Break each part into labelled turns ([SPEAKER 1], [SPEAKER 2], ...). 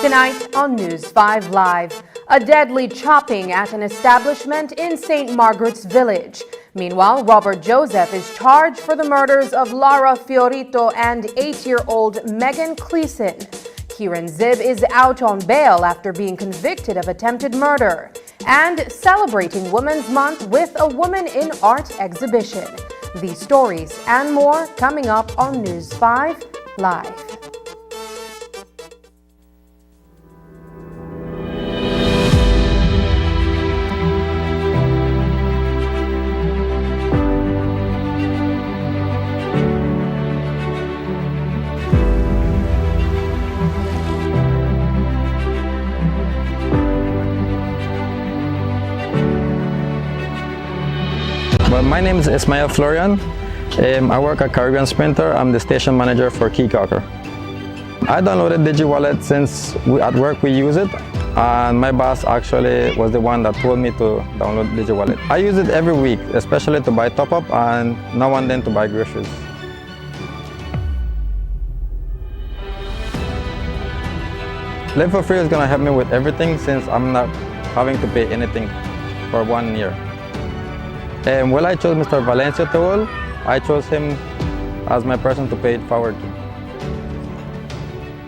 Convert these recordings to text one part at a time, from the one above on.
[SPEAKER 1] Tonight on News 5 Live, a deadly chopping at an establishment in St. Margaret's Village. Meanwhile, Robert Joseph is charged for the murders of Lara Fiorito and 8-year-old Megan Cleason. Kieran Zib is out on bail after being convicted of attempted murder. And celebrating Women's Month with a Woman in Art exhibition. These stories and more coming up on News 5 Live.
[SPEAKER 2] Well, my name is Ismail Florian. I work at Caribbean Sprinter. I'm the station manager for Keycocker. I downloaded Digi Wallet since at work we use it, and my boss actually was the one that told me to download Digi Wallet. I use it every week, especially to buy top-up and now and then to buy groceries. Live for Free is going to help me with everything since I'm not having to pay anything for 1 year. Well, I chose Mr. Valencia Teol. I chose him as my person to pay it forward to.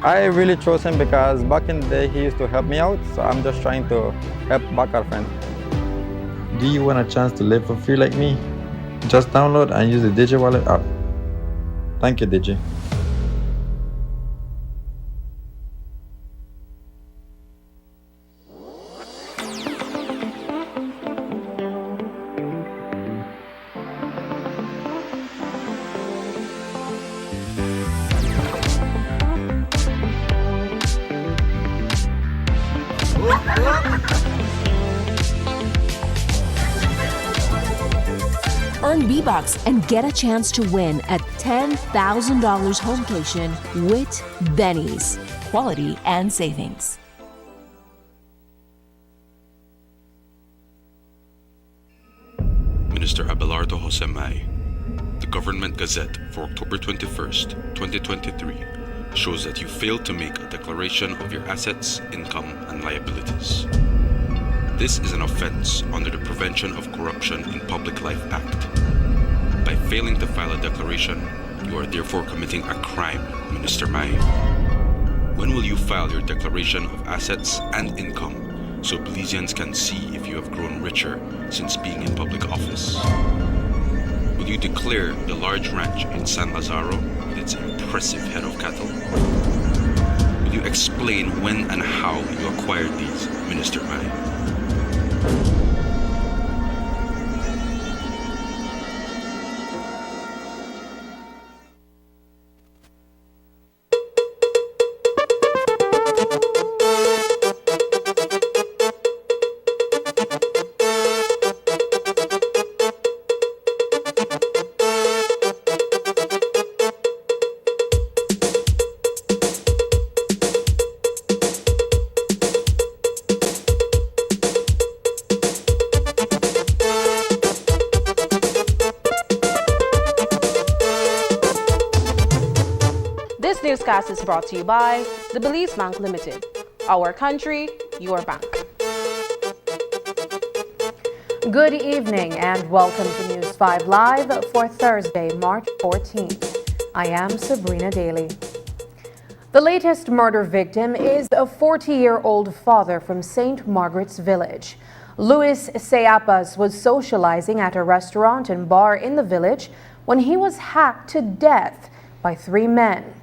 [SPEAKER 2] I really chose him because back in the day he used to help me out, so I'm just trying to help back our friend.
[SPEAKER 3] Do you want a chance to live for free like me? Just download and use the Digi Wallet app. Thank you, Digi.
[SPEAKER 4] Earn V-Bucks and get a chance to win a $10,000 homecation with Benny's. Quality and savings.
[SPEAKER 5] Minister Abelardo Josemay. The Government Gazette for October 21st, 2023 shows that you failed to make a declaration of your assets, income, and liabilities. This is an offense under the Prevention of Corruption in Public Life Act. By failing to file a declaration, you are therefore committing a crime, Minister May. When will you file your declaration of assets and income so Belizeans can see if you have grown richer since being in public office? Will you declare the large ranch in San Lazaro with its impressive head of cattle? Will you explain when and how you acquired these, Minister Mai?
[SPEAKER 6] This newscast is brought to you by the Belize Bank Limited. Our country, your bank.
[SPEAKER 1] Good evening and welcome to News 5 Live for Thursday, March 14th. I am Sabrina Daly. The latest murder victim is a 40-year-old father from St. Margaret's Village. Luis Seapas was socializing at a restaurant and bar in the village when he was hacked to death by 3 men.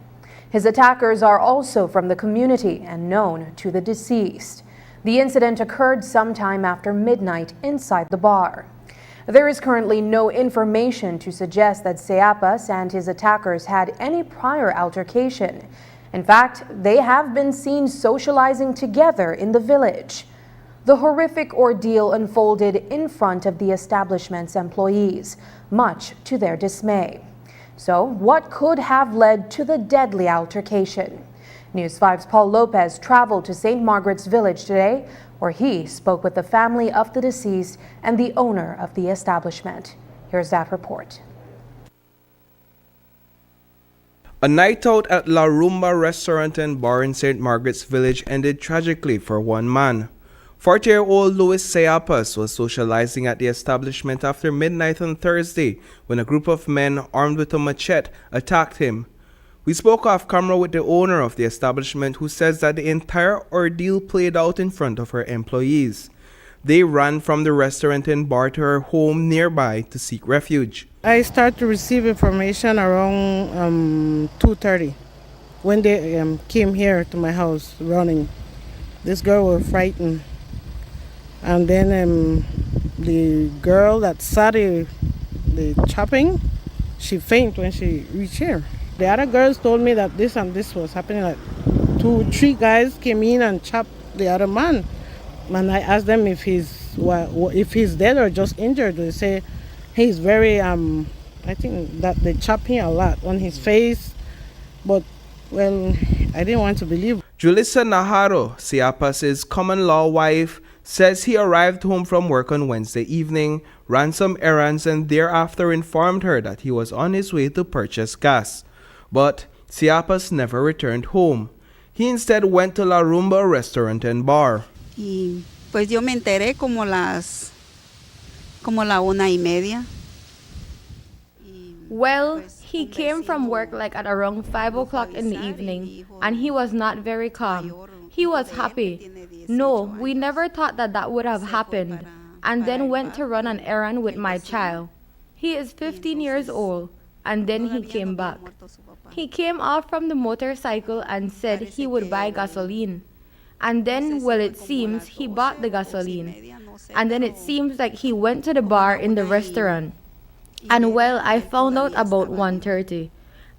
[SPEAKER 1] His attackers are also from the community and known to the deceased. The incident occurred sometime after midnight inside the bar. There is currently no information to suggest that Seapas and his attackers had any prior altercation. In fact, they have been seen socializing together in the village. The horrific ordeal unfolded in front of the establishment's employees, much to their dismay. So, what could have led to the deadly altercation? News 5's Paul Lopez traveled to St. Margaret's Village today, where he spoke with the family of the deceased and the owner of the establishment. Here's that report.
[SPEAKER 7] A night out at La Rumba restaurant and bar in St. Margaret's Village ended tragically for one man. 40-year-old Luis Seapas was socializing at the establishment after midnight on Thursday when a group of men armed with a machete attacked him. We spoke off camera with the owner of the establishment, who says that the entire ordeal played out in front of her employees. They ran from the restaurant and bar to her home nearby to seek refuge.
[SPEAKER 8] I started to receive information around 2:30 when they came here to my house running. This girl was frightened. And then the girl that saw the chopping, she fainted when she reached here. The other girls told me that this and this was happening. Like 2-3 guys came in and chopped the other man. And I asked them if he's dead or just injured. They say he's very, I think that they chopped him a lot on his face. But, well, I didn't want to believe.
[SPEAKER 7] Julissa Najarro, Seapas' common-law wife, says he arrived home from work on Wednesday evening, ran some errands, and thereafter informed her that he was on his way to purchase gas. But Seapas never returned home. He instead went to La Rumba restaurant and bar.
[SPEAKER 9] Y pues yo me enteré como la 1:30.
[SPEAKER 10] Well, he came from work like at around 5 o'clock in the evening, and he was not very calm. He was happy. No, we never thought that would have happened, and then went to run an errand with my child. He is 15 years old, and then he came back. He came off from the motorcycle and said he would buy gasoline. And then, well, it seems he bought the gasoline. And then it seems like he went to the bar in the restaurant. And well, I found out about 1:30.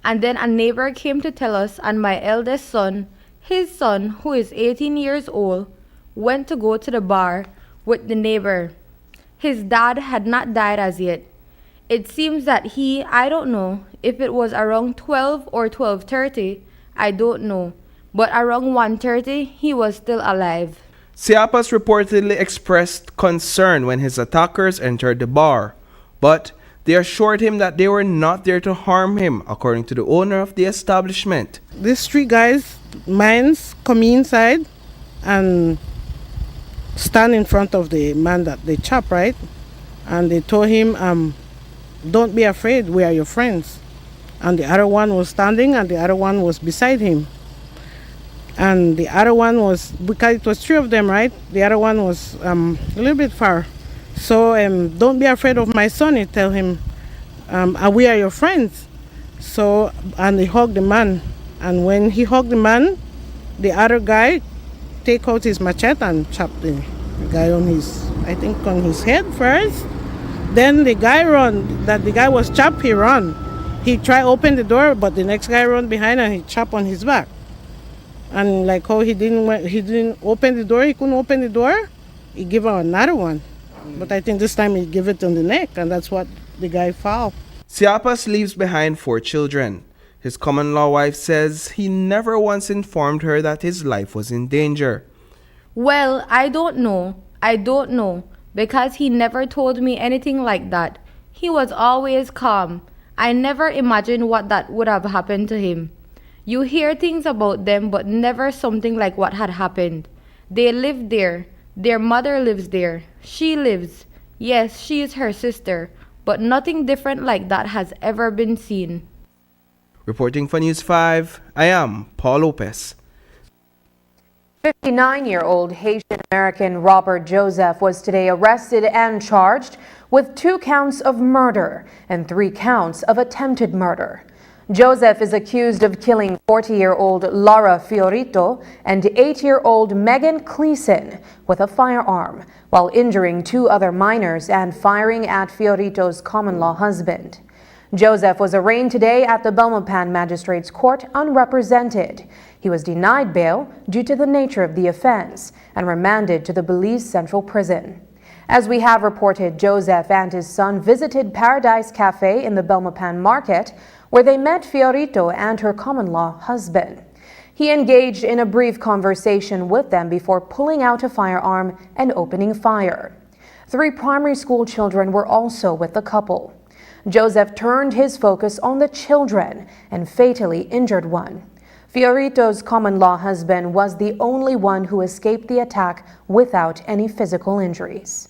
[SPEAKER 10] And then a neighbor came to tell us, and my eldest son, his son, who is 18 years old, went to go to the bar with the neighbor. His dad had not died as yet. It seems that I don't know if it was around 12 or 12:30, I don't know. But around 1:30, he was still alive.
[SPEAKER 7] Seapas reportedly expressed concern when his attackers entered the bar, but they assured him that they were not there to harm him, according to the owner of the establishment.
[SPEAKER 8] These 3 guys, mines, come inside and stand in front of the man that they chopped, right? And they told him, don't be afraid, we are your friends. And the other one was standing and the other one was beside him. And the other one was, because it was 3 of them, right? The other one was a little bit far. So don't be afraid of my son, he tell him. we are your friends. So, and he hugged the man. And when he hugged the man, the other guy take out his machete and chop the guy on his, I think on his head first. Then the guy the guy was chopped, he run. He try open the door, but the next guy run behind and he chop on his back. And like how he didn't open the door, he couldn't open the door, he give her another one. But I think this time he give it on the neck, and that's what the guy found.
[SPEAKER 7] Siapas leaves behind 4 children. His common-law wife says he never once informed her that his life was in danger.
[SPEAKER 10] Well, I don't know, because he never told me anything like that. He was always calm. I never imagined what that would have happened to him. You hear things about them, but never something like what had happened. They live there. Their mother lives there. She lives. Yes, she is her sister, but nothing different like that has ever been seen.
[SPEAKER 7] Reporting for News 5, I am Paul Lopez.
[SPEAKER 1] 59-year-old Haitian-American Robert Joseph was today arrested and charged with 2 counts of murder and 3 counts of attempted murder. Joseph is accused of killing 40-year-old Laura Fiorito and 8-year-old Megan Cleason with a firearm, while injuring 2 other minors and firing at Fiorito's common-law husband. Joseph was arraigned today at the Belmopan Magistrates Court unrepresented. He was denied bail due to the nature of the offense and remanded to the Belize Central Prison. As we have reported, Joseph and his son visited Paradise Cafe in the Belmopan Market, where they met Fiorito and her common-law husband. He engaged in a brief conversation with them before pulling out a firearm and opening fire. 3 primary school children were also with the couple. Joseph turned his focus on the children and fatally injured one. Fiorito's common-law husband was the only one who escaped the attack without any physical injuries.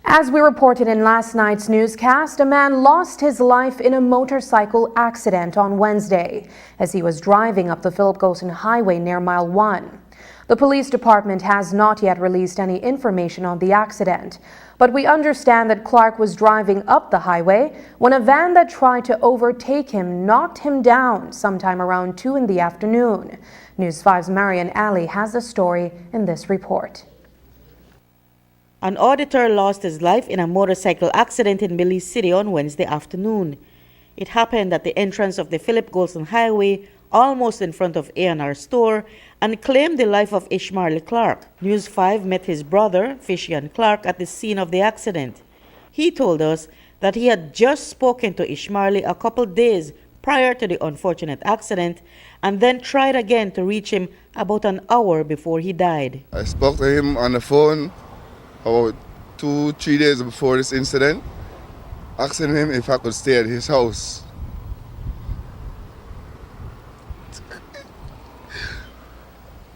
[SPEAKER 1] As we reported in last night's newscast, a man lost his life in a motorcycle accident on Wednesday as he was driving up the Philip Golson Highway near Mile 1. The police department has not yet released any information on the accident, but we understand that Clark was driving up the highway when a van that tried to overtake him knocked him down sometime around 2 in the afternoon. News 5's Marian Ali has the story in this report.
[SPEAKER 11] An auditor lost his life in a motorcycle accident in Belize City on Wednesday afternoon. It happened at the entrance of the Philip Golson Highway, almost in front of A&R store, and claimed the life of Ishmael Clark. News 5 met his brother, Fishian Clark, at the scene of the accident. He told us that he had just spoken to Ishmael a couple days prior to the unfortunate accident and then tried again to reach him about an hour before he died.
[SPEAKER 12] I spoke to him on the phone about 2-3 days before this incident, asking him if I could stay at his house.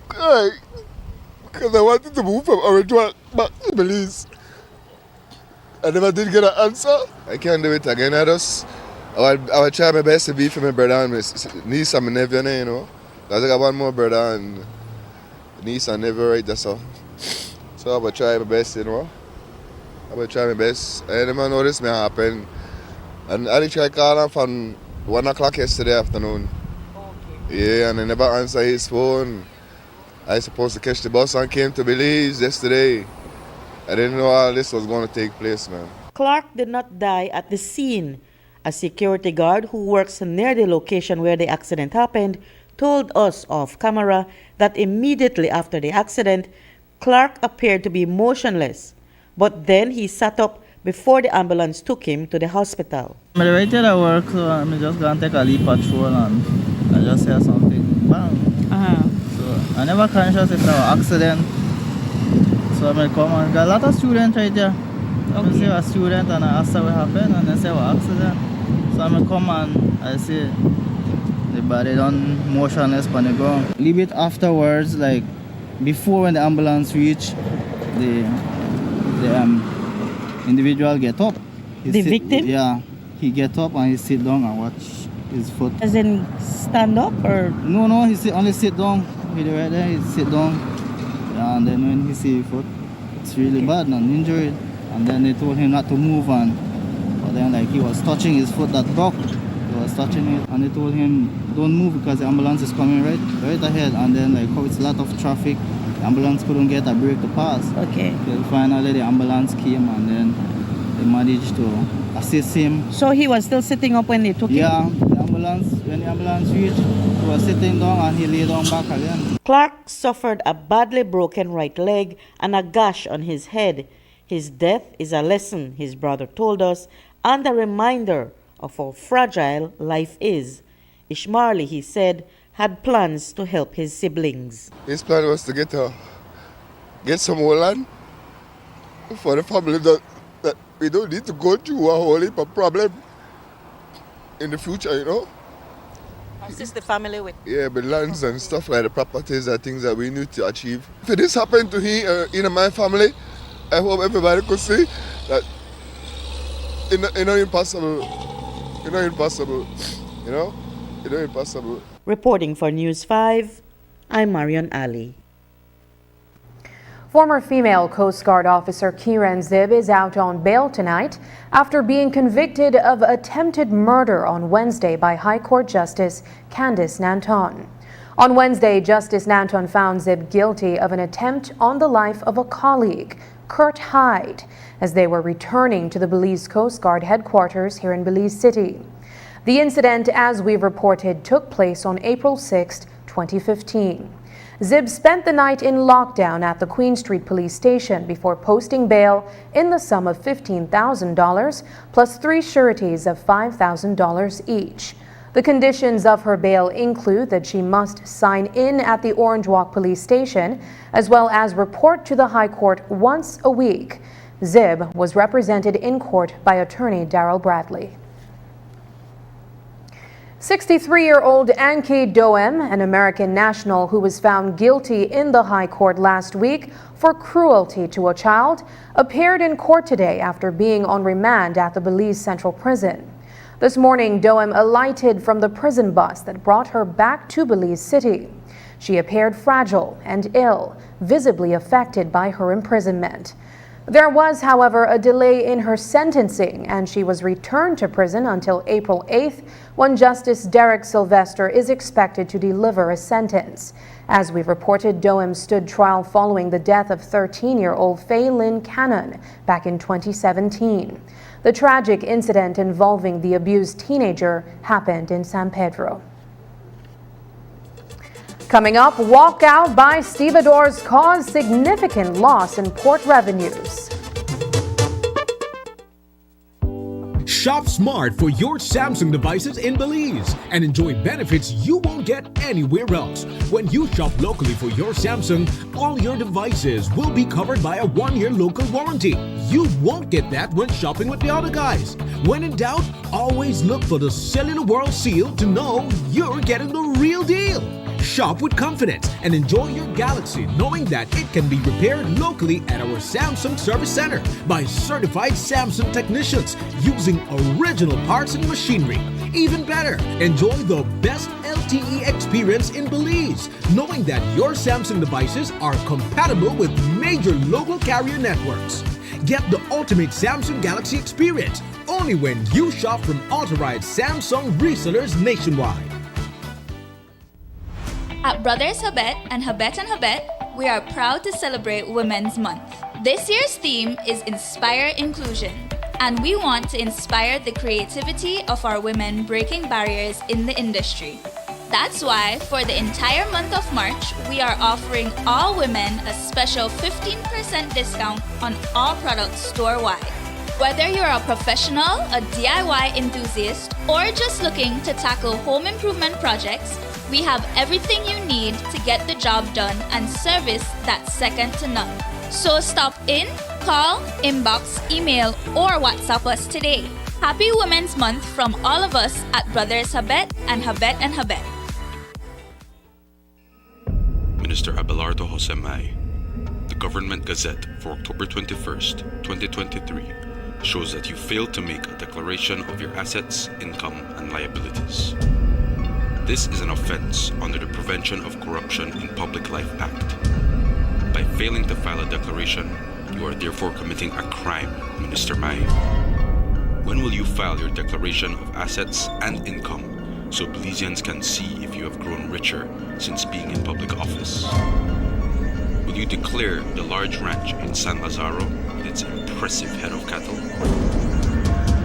[SPEAKER 12] Because I wanted to move from Orange back to Belize. I never did get an answer. I can't do it again. I will try my best to be for my brother and my niece and my nephew, you know. Because I got one more brother and niece and nephew right there, so I will try my best, you know. I will try my best. I never know this may happen. And I tried calling him from 1 o'clock yesterday afternoon. Okay. Yeah, and I never answered his phone. I was supposed to catch the bus and came to Belize yesterday. I didn't know all this was going to take place, man.
[SPEAKER 11] Clark did not die at the scene. A security guard who works near the location where the accident happened told us off camera that immediately after the accident, Clark appeared to be motionless, but then he sat up before the ambulance took him to the hospital.
[SPEAKER 13] I'm right here at work, so I'm just going to take a leap patrol and I just hear something, bang. So I never conscious if there was an accident, so I come and got a lot of students right there. I see a student and I ask her what happened and they say what accident. So I come and I see the body done motionless on the ground. A little bit afterwards, like before when the ambulance reached, the individual get up.
[SPEAKER 11] The victim?
[SPEAKER 13] Yeah, he get up and he sit down and watch his foot.
[SPEAKER 11] As in stand up or?
[SPEAKER 13] No, he only sit down. He right there, he sit down. Yeah, and then when he see his foot, it's really bad and injured. And then they told him not to move and then like he was touching his foot that broke. He was touching it, and they told him don't move because the ambulance is coming right ahead. And then like how it's a lot of traffic, the ambulance couldn't get a break to pass.
[SPEAKER 11] Okay.
[SPEAKER 13] Till finally the ambulance came, and then they managed to assist him.
[SPEAKER 11] So he was still sitting up when they took him?
[SPEAKER 13] Yeah, when the ambulance reached, he was sitting down and he lay down back again.
[SPEAKER 11] Clark suffered a badly broken right leg and a gash on his head. His death is a lesson, his brother told us, and a reminder of how fragile life is. Ishmaeli, he said, had plans to help his siblings.
[SPEAKER 12] His plan was to get some more land for the family that we don't need to go through a whole heap of problem in the future, you know.
[SPEAKER 11] Assist the family with?
[SPEAKER 12] Yeah, but lands and stuff like the properties are things that we need to achieve. If this happened to him in my family, I hope everybody could see that it's not impossible. It's not impossible, you know. It's not impossible.
[SPEAKER 11] Reporting for News 5, I'm Marion Ali.
[SPEAKER 1] Former female Coast Guard officer Kiran Zib is out on bail tonight after being convicted of attempted murder on Wednesday by High Court Justice Candice Nanton. On Wednesday, Justice Nanton found Zib guilty of an attempt on the life of a colleague, Kurt Hyde, as they were returning to the Belize Coast Guard headquarters here in Belize City. The incident, as we reported, took place on April 6, 2015. Zib spent the night in lockdown at the Queen Street Police Station before posting bail in the sum of $15,000 plus 3 sureties of $5,000 each. The conditions of her bail include that she must sign in at the Orange Walk Police Station as well as report to the High Court once a week. Zib was represented in court by attorney Daryl Bradley. 63-year-old Anki Doem, an American national who was found guilty in the High Court last week for cruelty to a child, appeared in court today after being on remand at the Belize Central Prison. This morning, Doem alighted from the prison bus that brought her back to Belize City. She appeared fragile and ill, visibly affected by her imprisonment. There was, however, a delay in her sentencing, and she was returned to prison until April 8th, when Justice Derek Sylvester is expected to deliver a sentence. As we reported, Doem stood trial following the death of 13-year-old Faye Lynn Cannon back in 2017. The tragic incident involving the abused teenager happened in San Pedro. Coming up, walkout by Stevedores caused significant loss in port revenues.
[SPEAKER 14] Shop smart for your Samsung devices in Belize and enjoy benefits you won't get anywhere else. When you shop locally for your Samsung, all your devices will be covered by a 1-year local warranty. You won't get that when shopping with the other guys. When in doubt, always look for the Cellular World seal to know you're getting the real deal. Shop with confidence and enjoy your Galaxy knowing that it can be repaired locally at our Samsung Service Center by certified Samsung technicians using original parts and machinery. Even better, enjoy the best LTE experience in Belize knowing that your Samsung devices are compatible with major local carrier networks. Get the ultimate Samsung Galaxy experience only when you shop from authorized Samsung resellers nationwide.
[SPEAKER 15] At Brothers Habet and Habet, we are proud to celebrate Women's Month. This year's theme is Inspire Inclusion, and we want to inspire the creativity of our women breaking barriers in the industry. That's why, for the entire month of March, we are offering all women a special 15% discount on all products store-wide. Whether you're a professional, a DIY enthusiast, or just looking to tackle home improvement projects, we have everything you need to get the job done and service that's second to none. So stop in, call, inbox, email, or WhatsApp us today. Happy Women's Month from all of us at Brothers Habet and Habet.
[SPEAKER 5] Minister Abelardo Josemay. The Government Gazette for October 21st, 2023 shows that you failed to make a declaration of your assets, income, and liabilities. This is an offense under the Prevention of Corruption in Public Life Act. By failing to file a declaration, you are therefore committing a crime, Minister May. When will you file your declaration of assets and income so Belizeans can see if you have grown richer since being in public office? Will you declare the large ranch in San Lazaro with its impressive head of cattle?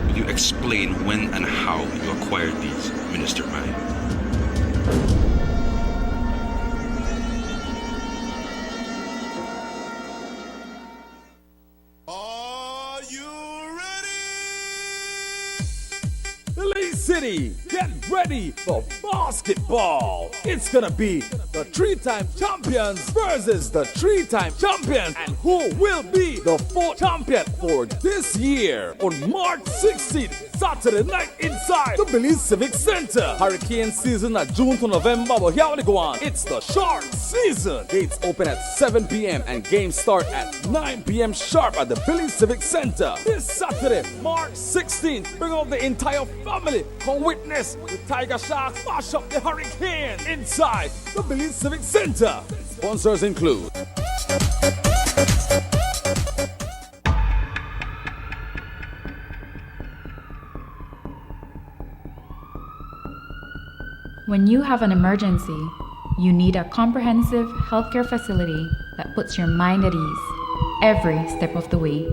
[SPEAKER 5] Will you explain when and how you acquired these, Minister May?
[SPEAKER 16] Belize City, get ready for basketball. It's gonna be the three-time champions versus the three-time champions. And who will be the fourth champion for this year? On March 16th, Saturday night inside the Belize Civic Center. Hurricane season at June to November, but here we go on. It's the shark season. Gates open at 7 p.m. and games start at 9 p.m. sharp at the Belize Civic Center. This Saturday, March 16th, bring out the entire family. Come witness the Tiger Sharks mash up the hurricane inside the Belize Civic Center. Sponsors include
[SPEAKER 17] When you have an emergency, you need a comprehensive healthcare facility that puts your mind at ease every step of the way.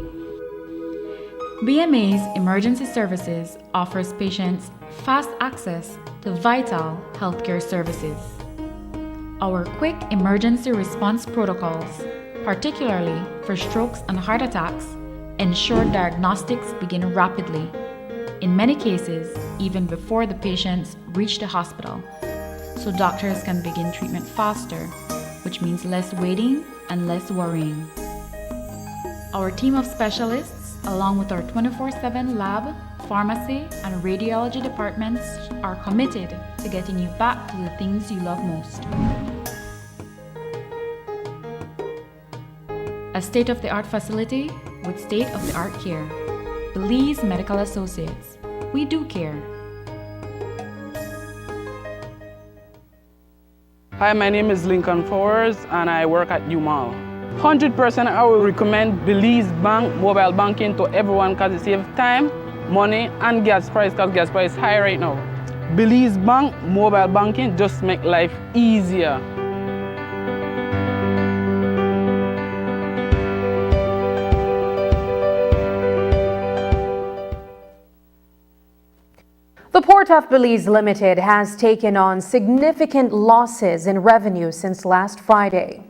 [SPEAKER 17] BMA's Emergency Services offers patients fast access to vital healthcare services. Our quick emergency response protocols, particularly for strokes and heart attacks, ensure diagnostics begin rapidly, in many cases even before the patients reach the hospital, so doctors can begin treatment faster, which means less waiting and less worrying. Our team of specialists, along with our 24/7 lab, pharmacy, and radiology departments, are committed to getting you back to the things you love most. A state-of-the-art facility with state-of-the-art care. Belize Medical Associates. We do care.
[SPEAKER 18] Hi, my name is Lincoln Fowers and I work at UMAL. 100% I will recommend Belize Bank mobile banking to everyone because it saves time, money, and gas price because gas price is high right now. Belize Bank mobile banking just make life easier.
[SPEAKER 1] The Port of Belize Limited has taken on significant losses in revenue since last Friday.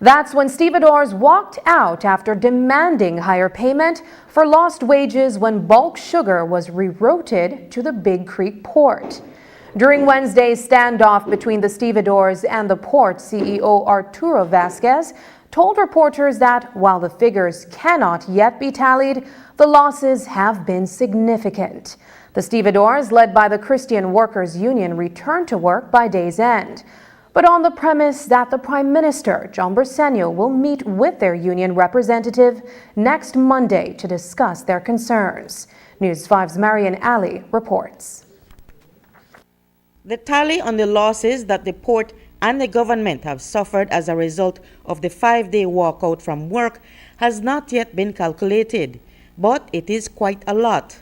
[SPEAKER 1] That's when stevedores walked out after demanding higher payment for lost wages when bulk sugar was rerouted to the Big Creek port. During Wednesday's standoff between the stevedores and the port, CEO Arturo Vasquez told reporters that while the figures cannot yet be tallied, the losses have been significant. The stevedores, led by the Christian Workers Union, returned to work by day's end, but on the premise that the Prime Minister, John Bersenio, will meet with their union representative next Monday to discuss their concerns. News 5's Marian Ali reports.
[SPEAKER 11] The tally on the losses that the port and the government have suffered as a result of the 5-day walkout from work has not yet been calculated, but it is quite a lot.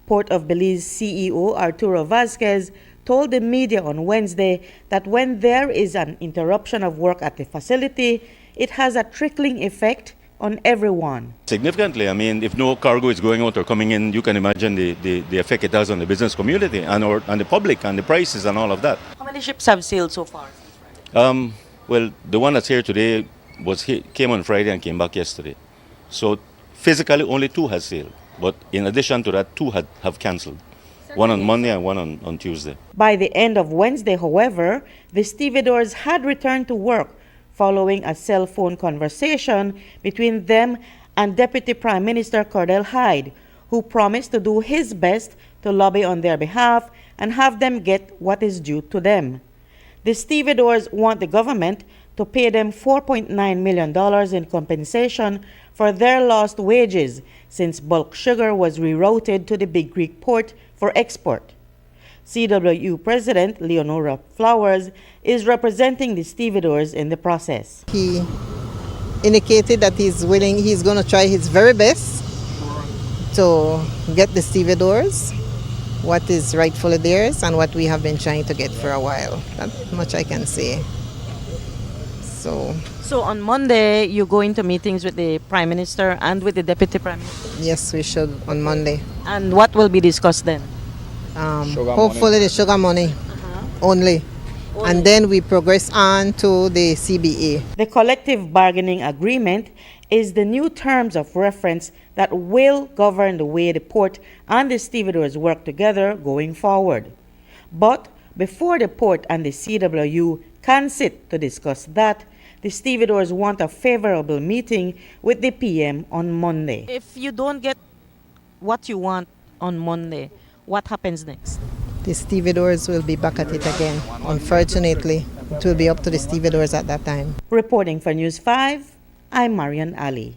[SPEAKER 11] Port of Belize CEO Arturo Vasquez told the media on Wednesday that when there is an interruption of work at the facility, it has a trickling effect on everyone.
[SPEAKER 19] Significantly, I mean, if no cargo is going out or coming in, you can imagine the effect it has on the business community and the public and the prices and all of that.
[SPEAKER 11] How many ships have sailed so far?
[SPEAKER 19] Well, the one that's here today came on Friday and came back yesterday. So physically, only 2 has sailed. But in addition to that, 2 have cancelled. One on Monday and one on Tuesday.
[SPEAKER 11] By the end of Wednesday, however, the stevedores had returned to work following a cell phone conversation between them and Deputy Prime Minister Cartel, who promised to do his best to lobby on their behalf and have them get what is due to them. The stevedores want the government to pay them $4.9 million in compensation for their lost wages since bulk sugar was rerouted to the Big Creek port for export. CWU President Leonora Flowers is representing the stevedores in the process.
[SPEAKER 20] He indicated that he's going to try his very best to get the stevedores, what is rightfully theirs, and what we have been trying to get for a while. That much I can say.
[SPEAKER 11] So on Monday, you go into meetings with the Prime Minister and with the Deputy Prime Minister?
[SPEAKER 20] Yes, we should on Monday.
[SPEAKER 11] And what will be discussed then?
[SPEAKER 20] Hopefully the sugar money only. And then we progress on to the CBA.
[SPEAKER 11] The collective bargaining agreement is the new terms of reference that will govern the way the port and the stevedores work together going forward. But before the port and the CWU can sit to discuss that, the stevedores want a favorable meeting with the PM on Monday. If you don't get what you want on Monday, what happens next?
[SPEAKER 20] The stevedores will be back at it again. Unfortunately, it will be up to the stevedores at that time.
[SPEAKER 11] Reporting for News 5, I'm Marian Ali.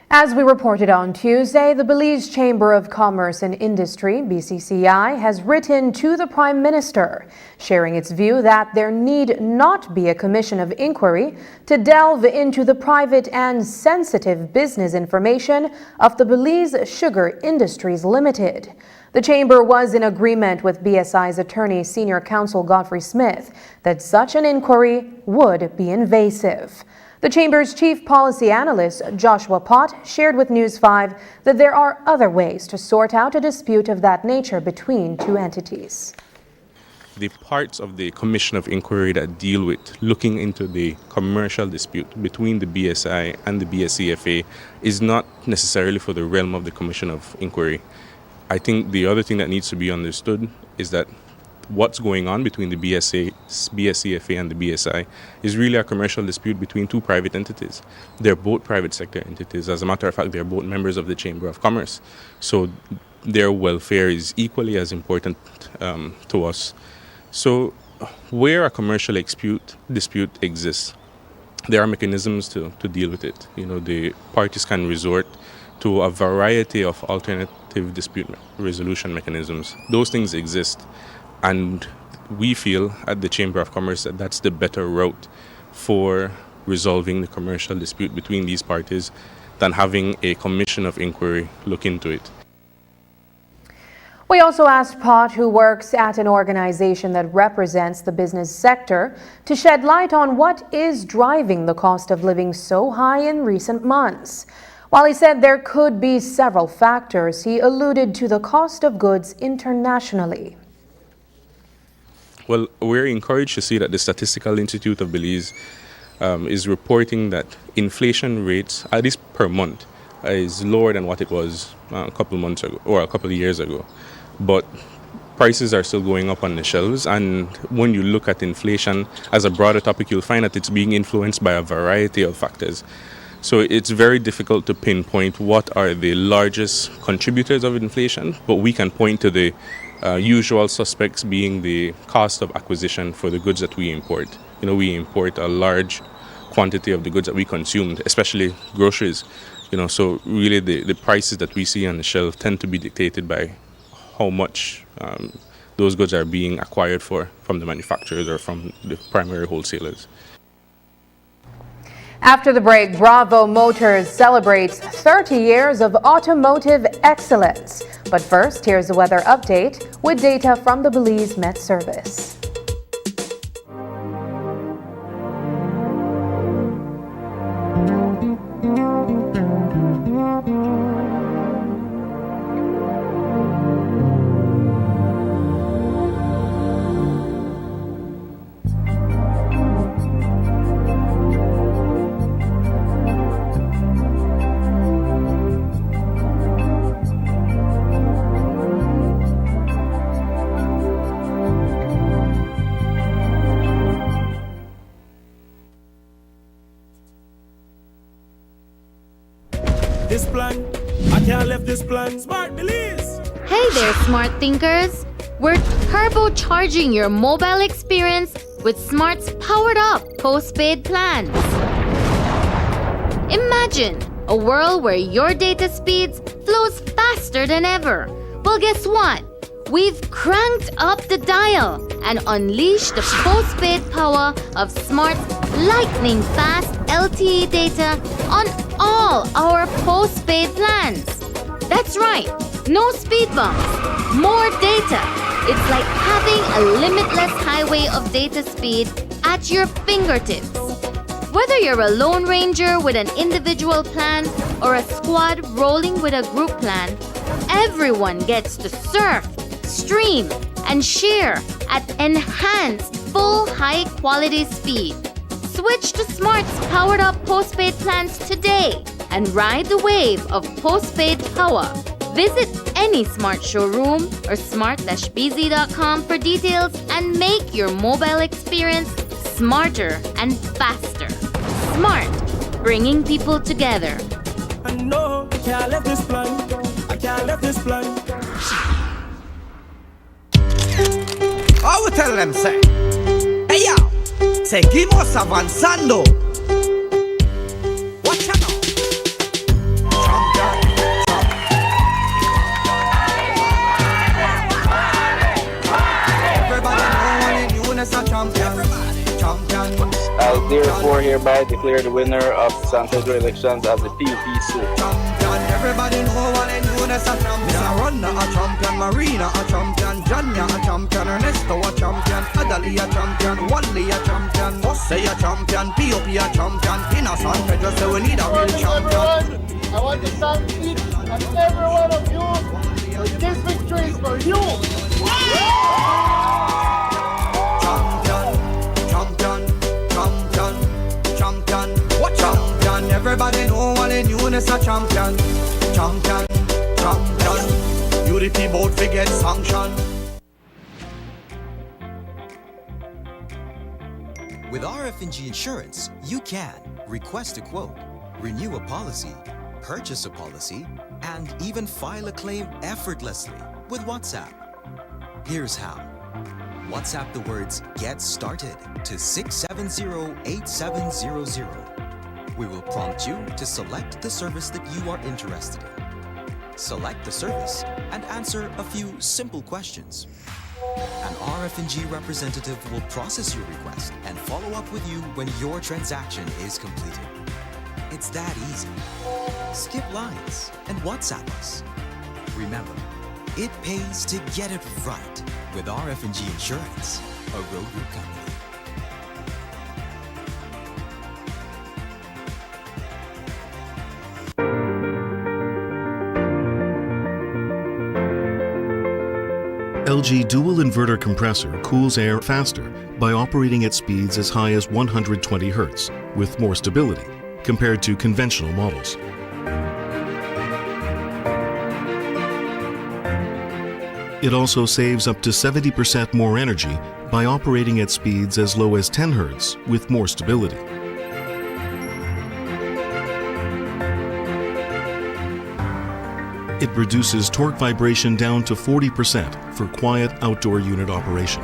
[SPEAKER 1] As we reported on Tuesday, the Belize Chamber of Commerce and Industry, BCCI, has written to the Prime Minister, sharing its view that there need not be a commission of inquiry to delve into the private and sensitive business information of the Belize Sugar Industries Limited. The Chamber was in agreement with BSI's attorney, Senior Counsel Godfrey Smith, that such an inquiry would be invasive. The Chamber's Chief Policy Analyst, Joshua Pott, shared with News 5 that there are other ways to sort out a dispute of that nature between two entities.
[SPEAKER 21] The parts of the Commission of Inquiry that deal with looking into the commercial dispute between the BSI and the BSCFA is not necessarily for the realm of the Commission of Inquiry. I think the other thing that needs to be understood is that what's going on between the BSCFA and the BSI is really a commercial dispute between two private entities. They're both private sector entities. As a matter of fact, they're both members of the Chamber of Commerce. So their welfare is equally as important to us. So where a commercial dispute exists, there are mechanisms to deal with it. You know, the parties can resort to a variety of alternative dispute resolution mechanisms. Those things exist. And we feel at the Chamber of Commerce that that's the better route for resolving the commercial dispute between these parties than having a commission of inquiry look into it.
[SPEAKER 1] We also asked Pott, who works at an organization that represents the business sector, to shed light on what is driving the cost of living so high in recent months. While he said there could be several factors, he alluded to the cost of goods internationally.
[SPEAKER 21] Well, we're encouraged to see that the Statistical Institute of Belize is reporting that inflation rates, at least per month, is lower than what it was a couple months ago or a couple of years ago. But prices are still going up on the shelves, and when you look at inflation as a broader topic, you'll find that it's being influenced by a variety of factors. So it's very difficult to pinpoint what are the largest contributors of inflation, but we can point to the usual suspects being the cost of acquisition for the goods that we import. You know, we import a large quantity of the goods that we consume, especially groceries. You know, so really the prices that we see on the shelf tend to be dictated by how much those goods are being acquired for from the manufacturers or from the primary wholesalers.
[SPEAKER 1] After the break, Bravo Motors celebrates 30 years of automotive excellence. But first, here's the weather update with data from the Belize Met Service.
[SPEAKER 22] This plan, I can't leave this plan. Smart Belize.
[SPEAKER 23] Hey there, smart thinkers. We're turbocharging your mobile experience with Smart's powered up postpaid plans. Imagine a world where your data speeds flows faster than ever. Well, guess what? We've cranked up the dial and unleashed the postpaid power of Smart's lightning fast LTE data on all our postpaid plans. That's right, no speed bumps, more data. It's like having a limitless highway of data speed at your fingertips. Whether you're a lone ranger with an individual plan or a squad rolling with a group plan, everyone gets to surf, stream, and share at enhanced full high-quality speed. Switch to Smart's powered-up postpaid plans today and ride the wave of postpaid power. Visit any Smart showroom or smart-bz.com for details and make your mobile experience smarter and faster. Smart, bringing people together.
[SPEAKER 22] I know I can't let this plan. I can't let this plan.
[SPEAKER 2] I will tell them, say, hey yo, seguimos avanzando. Watch out now. Everybody know when you win as a champion.
[SPEAKER 3] I therefore hereby declare the winner of San Pedro elections as the PUPC.
[SPEAKER 2] Everybody know what they do as a champion. Mr. Ronda a champion, Marina a champion, Janya a champion, Ernesto a champion, Adali a champion, Wally a champion, Jose a champion, POP a champion. In a San Pedro, so we need a real champion.
[SPEAKER 4] I want to thank each and every one of you. This victory is for you.
[SPEAKER 2] Everybody know what they do as a champion. Champion, champion. UDP bout to get sanctioned.
[SPEAKER 24] With RF&G Insurance, you can request a quote, renew a policy, purchase a policy, and even file a claim effortlessly with WhatsApp. Here's how. WhatsApp the words "Get Started" to 670-8700. We will prompt you to select the service that you are interested in. Select the service and answer a few simple questions. An RF&G representative will process your request and follow up with you when your transaction is completed. It's that easy. Skip lines and WhatsApp us. Remember, it pays to get it right with RF&G Insurance, a road group company.
[SPEAKER 25] LG dual inverter compressor cools air faster by operating at speeds as high as 120 Hz with more stability compared to conventional models. It also saves up to 70% more energy by operating at speeds as low as 10 Hz with more stability. It reduces torque vibration down to 40% for quiet outdoor unit operation.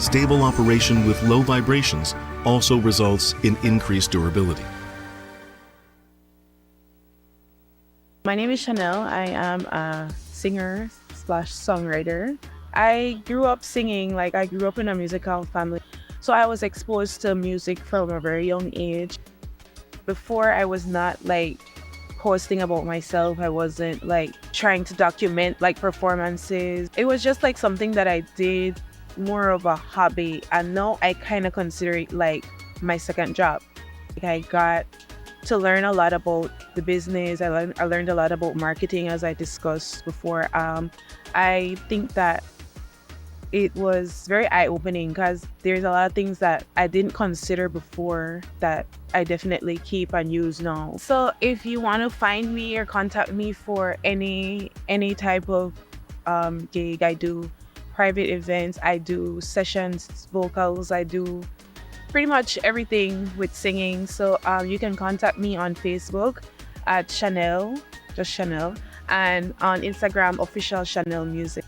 [SPEAKER 25] Stable operation with low vibrations also results in increased durability.
[SPEAKER 26] My name is Chanel. I am a singer/songwriter. I grew up singing, I grew up in a musical family. So I was exposed to music from a very young age. Before, I was not posting about myself. I wasn't trying to document performances. It was just something that I did, more of a hobby. And now I kind of consider it my second job. I got to learn a lot about the business. I learned a lot about marketing, as I discussed before. I think that it was very eye-opening because there's a lot of things that I didn't consider before that I definitely keep and use now. So if you want to find me or contact me for any type of gig, I do private events, I do sessions, vocals, I do pretty much everything with singing. So you can contact me on Facebook at Chanel, just Chanel, and on Instagram, official Chanel Music.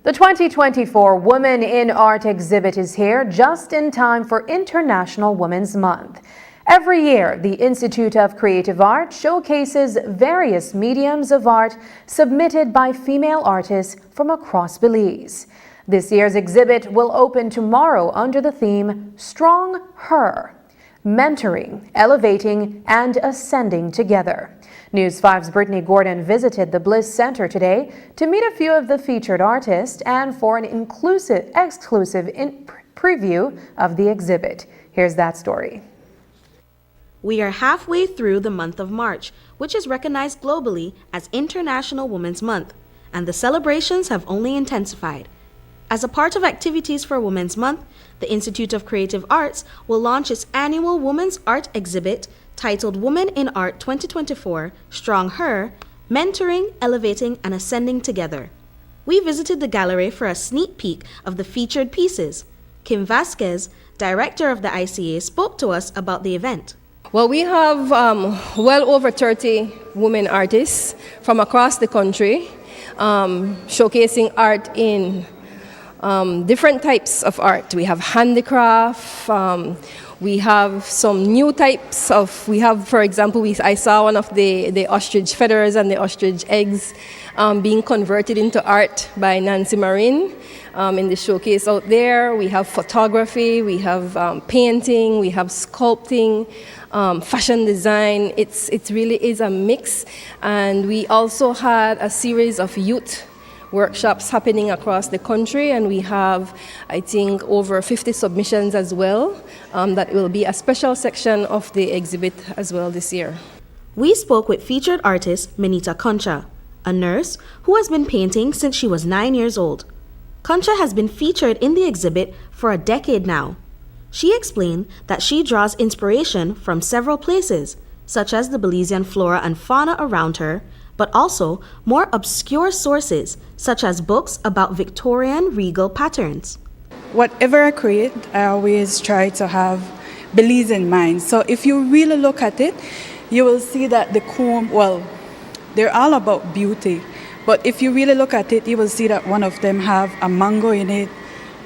[SPEAKER 1] The 2024 Women in Art exhibit is here just in time for International Women's Month. Every year, the Institute of Creative Art showcases various mediums of art submitted by female artists from across Belize. This year's exhibit will open tomorrow under the theme Strong Her, Mentoring, Elevating, and Ascending Together. News 5's Brittany Gordon visited the Bliss Center today to meet a few of the featured artists and for an exclusive preview of the exhibit. Here's that story.
[SPEAKER 6] We are halfway through the month of March, which is recognized globally as International Women's Month, and the celebrations have only intensified. As a part of activities for Women's Month, the Institute of Creative Arts will launch its annual Women's Art exhibit titled Women in Art 2024, Strong Her, Mentoring, Elevating, and Ascending Together. We visited the gallery for a sneak peek of the featured pieces. Kim Vasquez, director of the ICA, spoke to us about the event.
[SPEAKER 7] Well, we have well over 30 women artists from across the country showcasing art in different types of art. We have handicraft, we have some new types of, for example, I saw one of the ostrich feathers and the ostrich eggs being converted into art by Nancy Marin in the showcase out there. We have photography, we have painting, we have sculpting, fashion design. It really is a mix. And we also had a series of youth workshops happening across the country, and we have, I think, over 50 submissions as well. That will be a special section of the exhibit as well this year.
[SPEAKER 6] We spoke with featured artist Minita Concha, a nurse who has been painting since she was 9 years old. Concha has been featured in the exhibit for a decade now. She explained that she draws inspiration from several places, such as the Belizean flora and fauna around her, but also more obscure sources, such as books about Victorian regal patterns.
[SPEAKER 8] Whatever I create, I always try to have Belize in mind. So if you really look at it, you will see that the comb, well, they're all about beauty. But if you really look at it, you will see that one of them have a mango in it,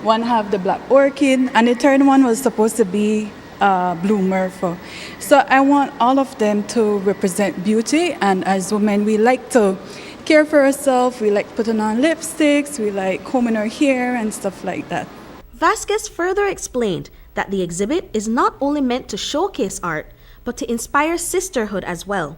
[SPEAKER 8] one have the black orchid, and the third one was supposed to be blue myrtle. So I want all of them to represent beauty, and as women we like to care for ourselves, we like putting on lipsticks, we like combing our hair and stuff like that.
[SPEAKER 6] Vasquez further explained that the exhibit is not only meant to showcase art, but to inspire sisterhood as well.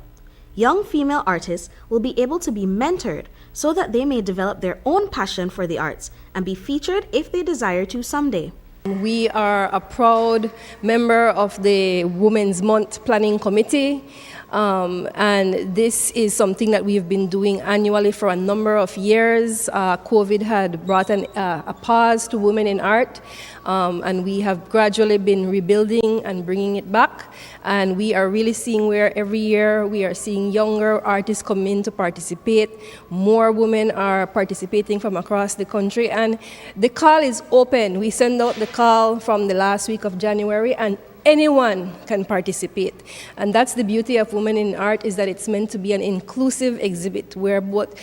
[SPEAKER 6] Young female artists will be able to be mentored so that they may develop their own passion for the arts and be featured if they desire to someday.
[SPEAKER 7] We are a proud member of the Women's Month Planning Committee, and this is something that we've been doing annually for a number of years. COVID had brought a pause to women in art, and we have gradually been rebuilding and bringing it back. And we are really seeing where every year we are seeing younger artists come in to participate. More women are participating from across the country, and the call is open. We send out the call from the last week of January, and anyone can participate. And that's the beauty of Women in Art, is that it's meant to be an inclusive exhibit where both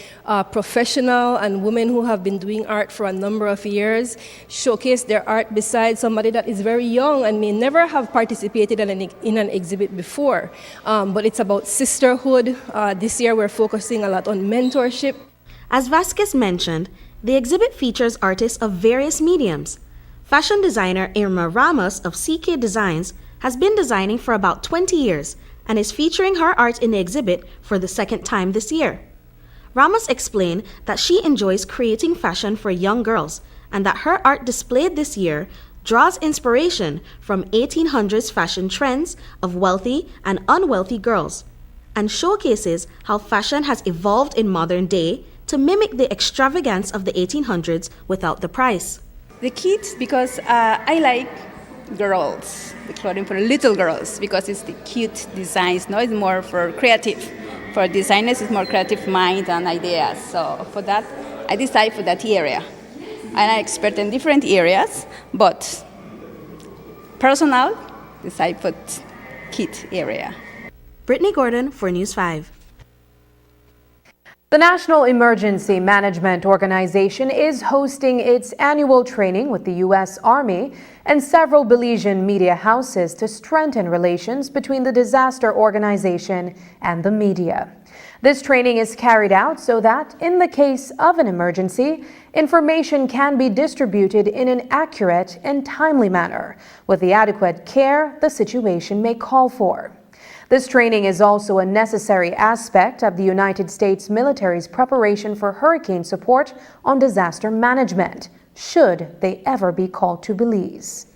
[SPEAKER 7] professional and women who have been doing art for a number of years showcase their art beside somebody that is very young and may never have participated in an exhibit before. But it's about sisterhood. This year we're focusing a lot on mentorship.
[SPEAKER 6] As Vasquez mentioned, the exhibit features artists of various mediums. Fashion designer Irma Ramos of CK Designs has been designing for about 20 years and is featuring her art in the exhibit for the second time this year. Ramos explained that she enjoys creating fashion for young girls and that her art displayed this year draws inspiration from 1800s fashion trends of wealthy and unwealthy girls and showcases how fashion has evolved in modern day to mimic the extravagance of the 1800s without the price.
[SPEAKER 9] The kids, because I like girls, the clothing for little girls, because it's the cute designs. No, it's more for creative. For designers, it's more creative mind and ideas. So for that, I decided for that area. I'm an expert in different areas, but personal, decided for kid area.
[SPEAKER 6] Brittany Gordon for News 5.
[SPEAKER 1] The National Emergency Management Organization is hosting its annual training with the U.S. Army and several Belizean media houses to strengthen relations between the disaster organization and the media. This training is carried out so that, in the case of an emergency, information can be distributed in an accurate and timely manner, with the adequate care the situation may call for. This training is also a necessary aspect of the United States military's preparation for hurricane support on disaster management, should they ever be called to Belize.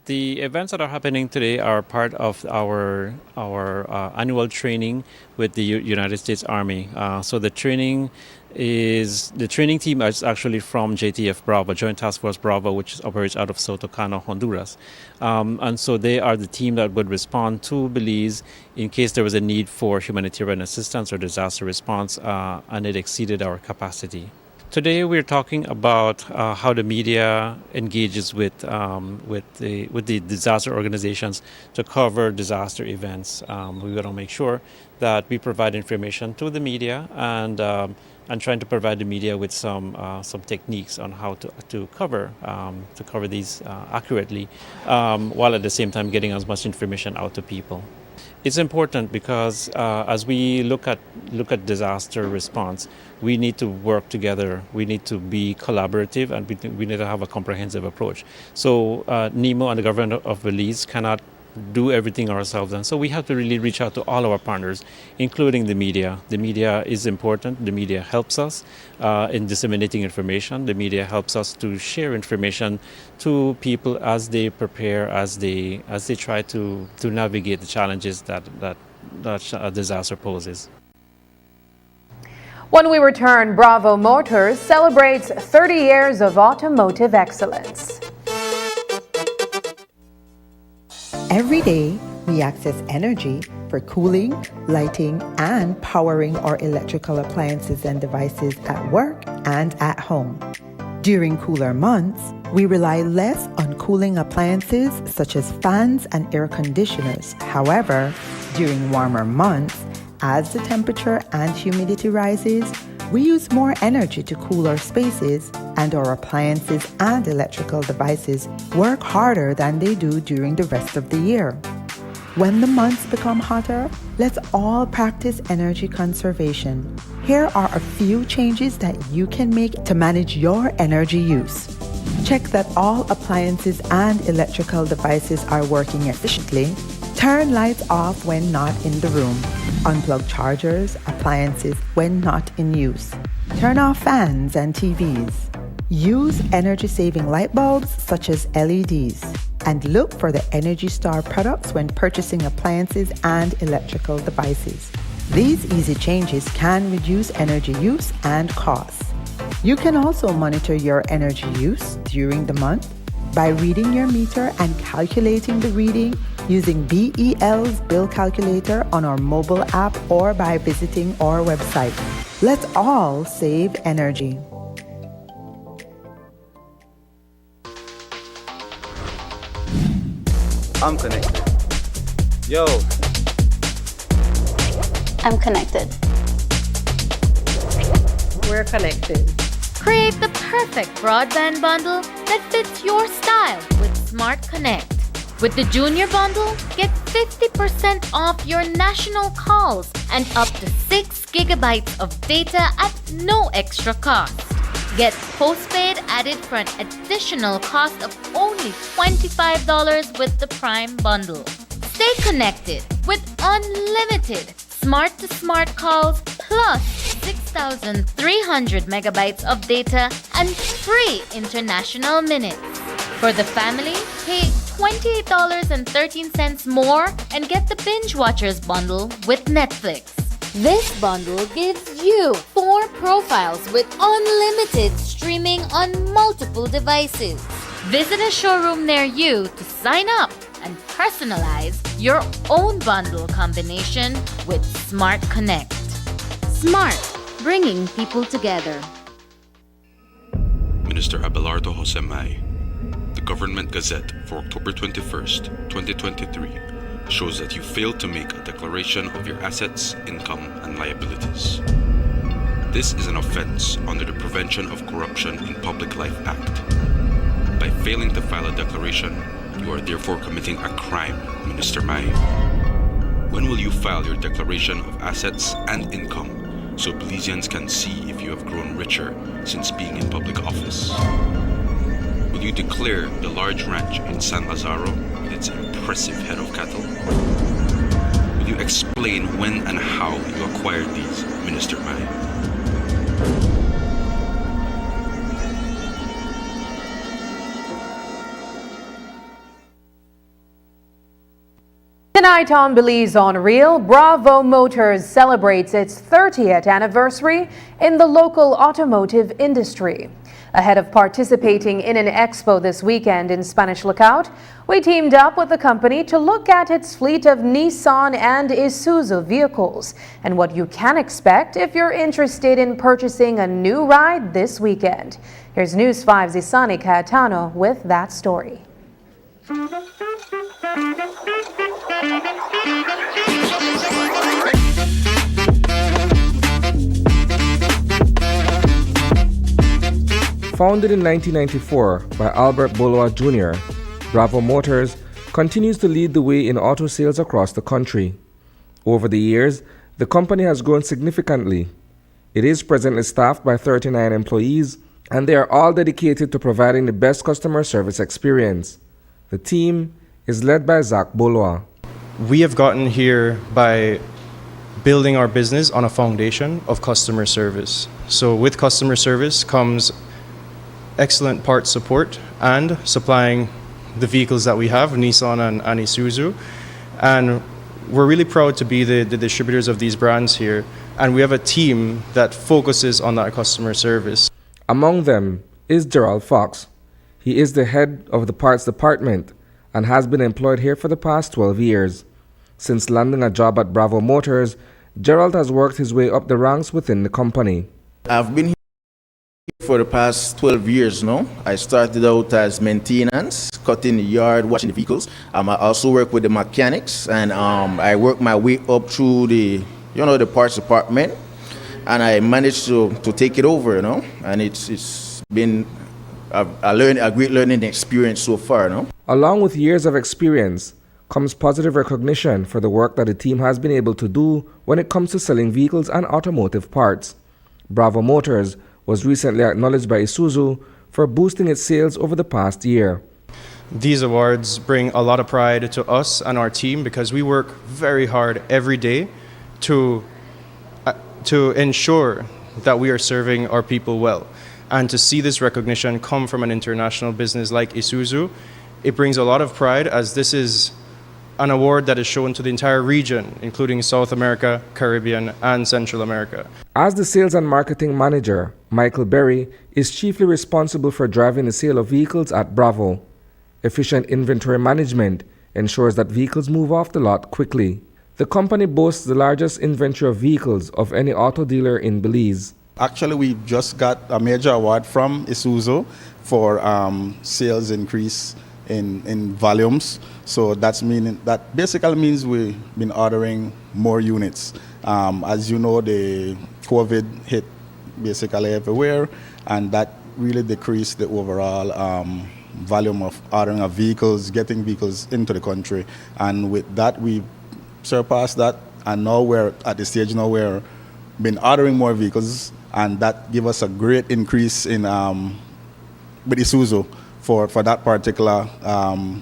[SPEAKER 5] The events that are happening today are part of our annual training with the United States Army. So the training team is actually from JTF Bravo, Joint Task Force Bravo, which operates out of Soto Cano, Honduras. And so they are the team that would respond to Belize in case there was a need for humanitarian assistance or disaster response, and it exceeded our capacity. Today we're talking about how the media engages with the disaster organizations to cover disaster events. We want to make sure that we provide information to the media and trying to provide the media with some techniques on how to cover these accurately, while at the same time getting as much information out to people. It's important because as we look at disaster response, we need to work together. We need to be collaborative, and we need to have a comprehensive approach. So NEMO and the government of Belize cannot do everything ourselves, and so we have to really reach out to all our partners, including the media. The media is important. The media helps us in disseminating information. The media helps us to share information to people as they prepare, as they try to navigate the challenges that a disaster poses.
[SPEAKER 1] When we return, Bravo Motors celebrates 30 years of automotive excellence.
[SPEAKER 10] Every day, we access energy for cooling, lighting, and powering our electrical appliances and devices at work and at home. During cooler months, we rely less on cooling appliances such as fans and air conditioners. However, during warmer months, as the temperature and humidity rises, we use more energy to cool our spaces, and our appliances and electrical devices work harder than they do during the rest of the year. When the months become hotter, let's all practice energy conservation. Here are a few changes that you can make to manage your energy use. Check that all appliances and electrical devices are working efficiently. Turn lights off when not in the room. Unplug chargers, appliances when not in use. Turn off fans and TVs. Use energy-saving light bulbs such as LEDs. And look for the Energy Star products when purchasing appliances and electrical devices. These easy changes can reduce energy use and costs. You can also monitor your energy use during the month by reading your meter and calculating the reading using BEL's bill calculator on our mobile app or by visiting our website. Let's all save energy.
[SPEAKER 12] I'm connected. Yo.
[SPEAKER 23] I'm connected.
[SPEAKER 13] We're connected.
[SPEAKER 23] Create the perfect broadband bundle that fits your style with Smart Connect. With the Junior Bundle, get 50% off your national calls and up to 6 gigabytes of data at no extra cost. Get postpaid added for an additional cost of only $25 with the Prime Bundle. Stay connected with unlimited smart-to-smart calls plus 6,300 megabytes of data and free international minutes. For the family, pay $28.13 more and get the Binge Watchers bundle with Netflix. This bundle gives you 4 profiles with unlimited streaming on multiple devices. Visit a showroom near you to sign up and personalize your own bundle combination with Smart Connect. Smart, bringing people together.
[SPEAKER 14] Minister Abelardo Josemay. The Government Gazette for October 21st, 2023 shows that you failed to make a declaration of your assets, income, and liabilities. This is an offense under the Prevention of Corruption in Public Life Act. By failing to file a declaration, you are therefore committing a crime, Minister May. When will you file your declaration of assets and income so Belizeans can see if you have grown richer since being in public office? Will you declare the large ranch in San Lazaro with its impressive head of cattle? Will you explain when and how you acquired these, Minister Mai?
[SPEAKER 1] Tonight on Belize on Real, Bravo Motors celebrates its 30th anniversary in the local automotive industry. Ahead of participating in an expo this weekend in Spanish Lookout, we teamed up with the company to look at its fleet of Nissan and Isuzu vehicles and what you can expect if you're interested in purchasing a new ride this weekend. Here's News 5's Isani Cayetano with that story.
[SPEAKER 13] Founded in 1994 by Albert Boloa Jr., Bravo Motors continues to lead the way in auto sales across the country. Over the years, the company has grown significantly. It is presently staffed by 39 employees, and they are all dedicated to providing the best customer service experience. The team is led by Zach Boloa.
[SPEAKER 15] We have gotten here by building our business on a foundation of customer service. So with customer service comes excellent part support and supplying the vehicles that we have, Nissan and Isuzu. And we're really proud to be the distributors of these brands here. And we have a team that focuses on that customer service.
[SPEAKER 13] Among them is Gerald Fox. He is the head of the parts department and has been employed here for the past 12 years. Since landing a job at Bravo Motors, Gerald has worked his way up the ranks within the company.
[SPEAKER 16] I've been here for the past 12 years now. I started out as maintenance, cutting the yard, washing the vehicles. I also work with the mechanics, and I worked my way up through the parts department, and I managed to take it over, and it's been a great learning experience so far,
[SPEAKER 13] Along with years of experience comes positive recognition for the work that the team has been able to do when it comes to selling vehicles and automotive parts. Bravo Motors was recently acknowledged by Isuzu for boosting its sales over the past year.
[SPEAKER 15] These awards bring a lot of pride to us and our team because we work very hard every day to ensure that we are serving our people well. And to see this recognition come from an international business like Isuzu, it brings a lot of pride, as this is an award that is shown to the entire region, including South America, Caribbean, and Central America.
[SPEAKER 13] As the sales and marketing manager, Michael Berry is chiefly responsible for driving the sale of vehicles at Bravo. Efficient inventory management ensures that vehicles move off the lot quickly. The company boasts the largest inventory of vehicles of any auto dealer in Belize.
[SPEAKER 17] Actually, we just got a major award from Isuzu for sales increase in volumes. So that basically means we've been ordering more units. As you know, the COVID hit basically everywhere, and that really decreased the overall volume of ordering of vehicles, getting vehicles into the country. And with that, we surpassed that, and now we're at the stage now where we've been ordering more vehicles, and that gives us a great increase in with Isuzu for that particular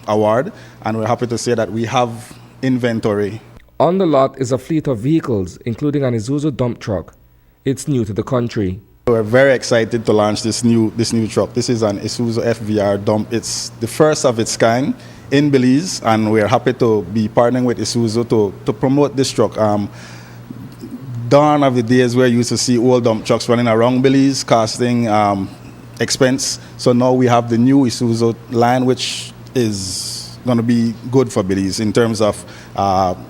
[SPEAKER 17] award, and we're happy to say that we have inventory.
[SPEAKER 13] On the lot is a fleet of vehicles, including an Isuzu dump truck. It's new to the country.
[SPEAKER 17] We're very excited to launch this new truck. This is an Isuzu FVR dump. It's the first of its kind in Belize, and we're happy to be partnering with Isuzu to promote this truck. Dawn of the days where you used to see old dump trucks running around Belize, costing expense. So now we have the new Isuzu line, which is going to be good for Belize in terms of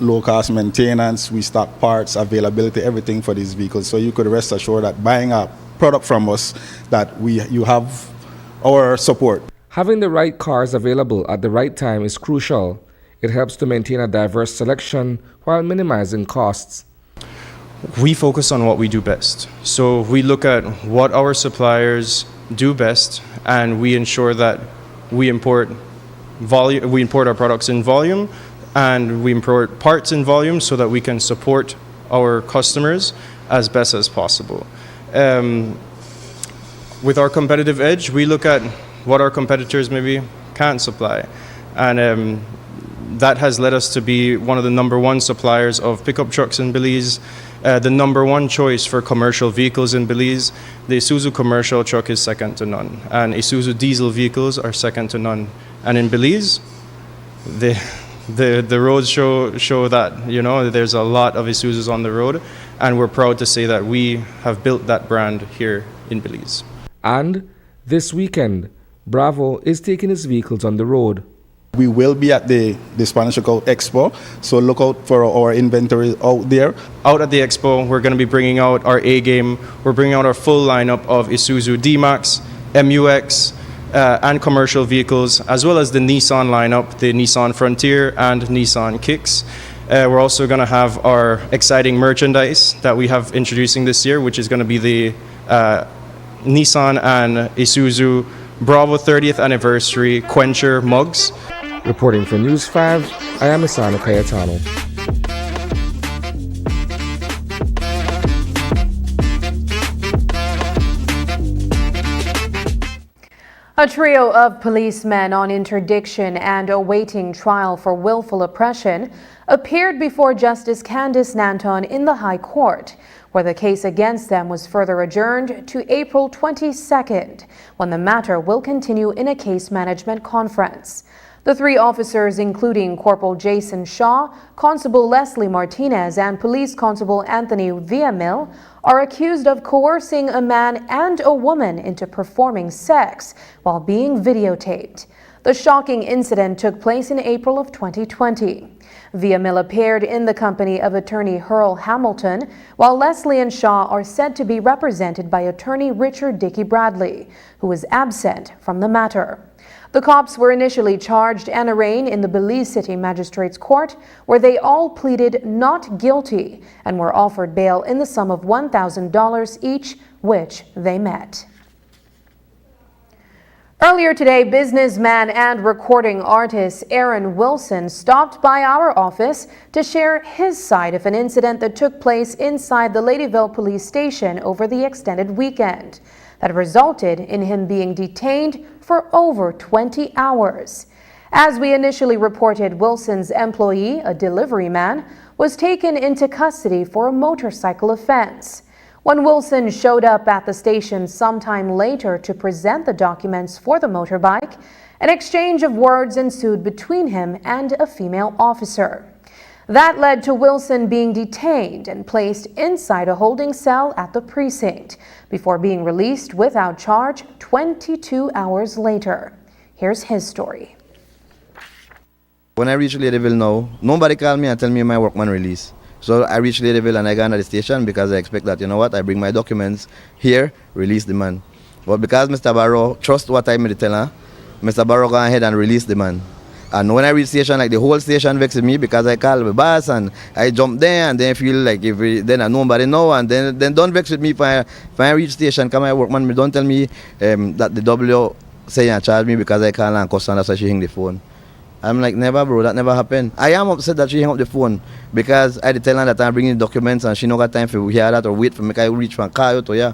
[SPEAKER 17] low cost maintenance. We stock parts, availability, everything for these vehicles. So you could rest assured that buying a product from us, that you have our support.
[SPEAKER 13] Having the right cars available at the right time is crucial. It helps to maintain a diverse selection while minimizing costs.
[SPEAKER 15] We focus on what we do best. So we look at what our suppliers do best, and we ensure that we import our products in volume and we import parts in volume so that we can support our customers as best as possible. With our competitive edge, we look at what our competitors maybe can't supply, and that has led us to be one of the #1 suppliers of pickup trucks in Belize, the #1 choice for commercial vehicles in Belize. The Isuzu commercial truck is second to none, and Isuzu diesel vehicles are second to none. And in Belize, the roads show that, you know, there's a lot of Isuzus on the road, and we're proud to say that we have built that brand here in Belize.
[SPEAKER 13] And this weekend, Bravo is taking its vehicles on the road.
[SPEAKER 17] We will be at the Spanish Lookout Expo, so look out for our inventory out there.
[SPEAKER 15] Out at the Expo, we're going to be bringing out our A-game. We're bringing out our full lineup of Isuzu D-Max, MUX, and commercial vehicles, as well as the Nissan lineup, the Nissan Frontier and Nissan Kicks. We're also going to have our exciting merchandise that we have introducing this year, which is going to be the Nissan and Isuzu Bravo 30th Anniversary Quencher mugs.
[SPEAKER 13] Reporting for News 5, I am Isano Cayetano.
[SPEAKER 1] A trio of policemen on interdiction and awaiting trial for willful oppression appeared before Justice Candice Nanton in the High Court, where the case against them was further adjourned to April 22nd, when the matter will continue in a case management conference. The three officers, including Corporal Jason Shaw, Constable Leslie Martinez, and Police Constable Anthony Villamil, are accused of coercing a man and a woman into performing sex while being videotaped. The shocking incident took place in April of 2020. Villamil appeared in the company of attorney Earl Hamilton, while Leslie and Shaw are said to be represented by attorney Richard Dickey Bradley, who is absent from the matter. The cops were initially charged and arraigned in the Belize City Magistrates Court, where they all pleaded not guilty and were offered bail in the sum of $1,000 each, which they met. Earlier today, businessman and recording artist Aaron Wilson stopped by our office to share his side of an incident that took place inside the Ladyville police station over the extended weekend that resulted in him being detained for over 20 hours. As we initially reported, Wilson's employee, a delivery man, was taken into custody for a motorcycle offense. When Wilson showed up at the station sometime later to present the documents for the motorbike, an exchange of words ensued between him and a female officer. That led to Wilson being detained and placed inside a holding cell at the precinct before being released without charge 22 hours later. Here's his story.
[SPEAKER 11] When I reached Ladyville now, nobody called me and tell me my workman release. So I reached Ladyville and I got into the station because I expect that, you know what, I bring my documents here, release the man. But because Mr. Barrow trust what I made tell her, Mr. Barrow go ahead and release the man. And when I reach station, like the whole station vexed me because I call the boss and I jump there and then feel like then nobody know and then don't vex with me if I reach station, come my workman, don't tell me that the W say and charge me because I call and cuss and that's why she hang the phone. I'm like, never bro, that never happened. I am upset that she hang up the phone because I tell her that I'm bringing documents and she no got time for hear that or wait for me I reach from car to yeah.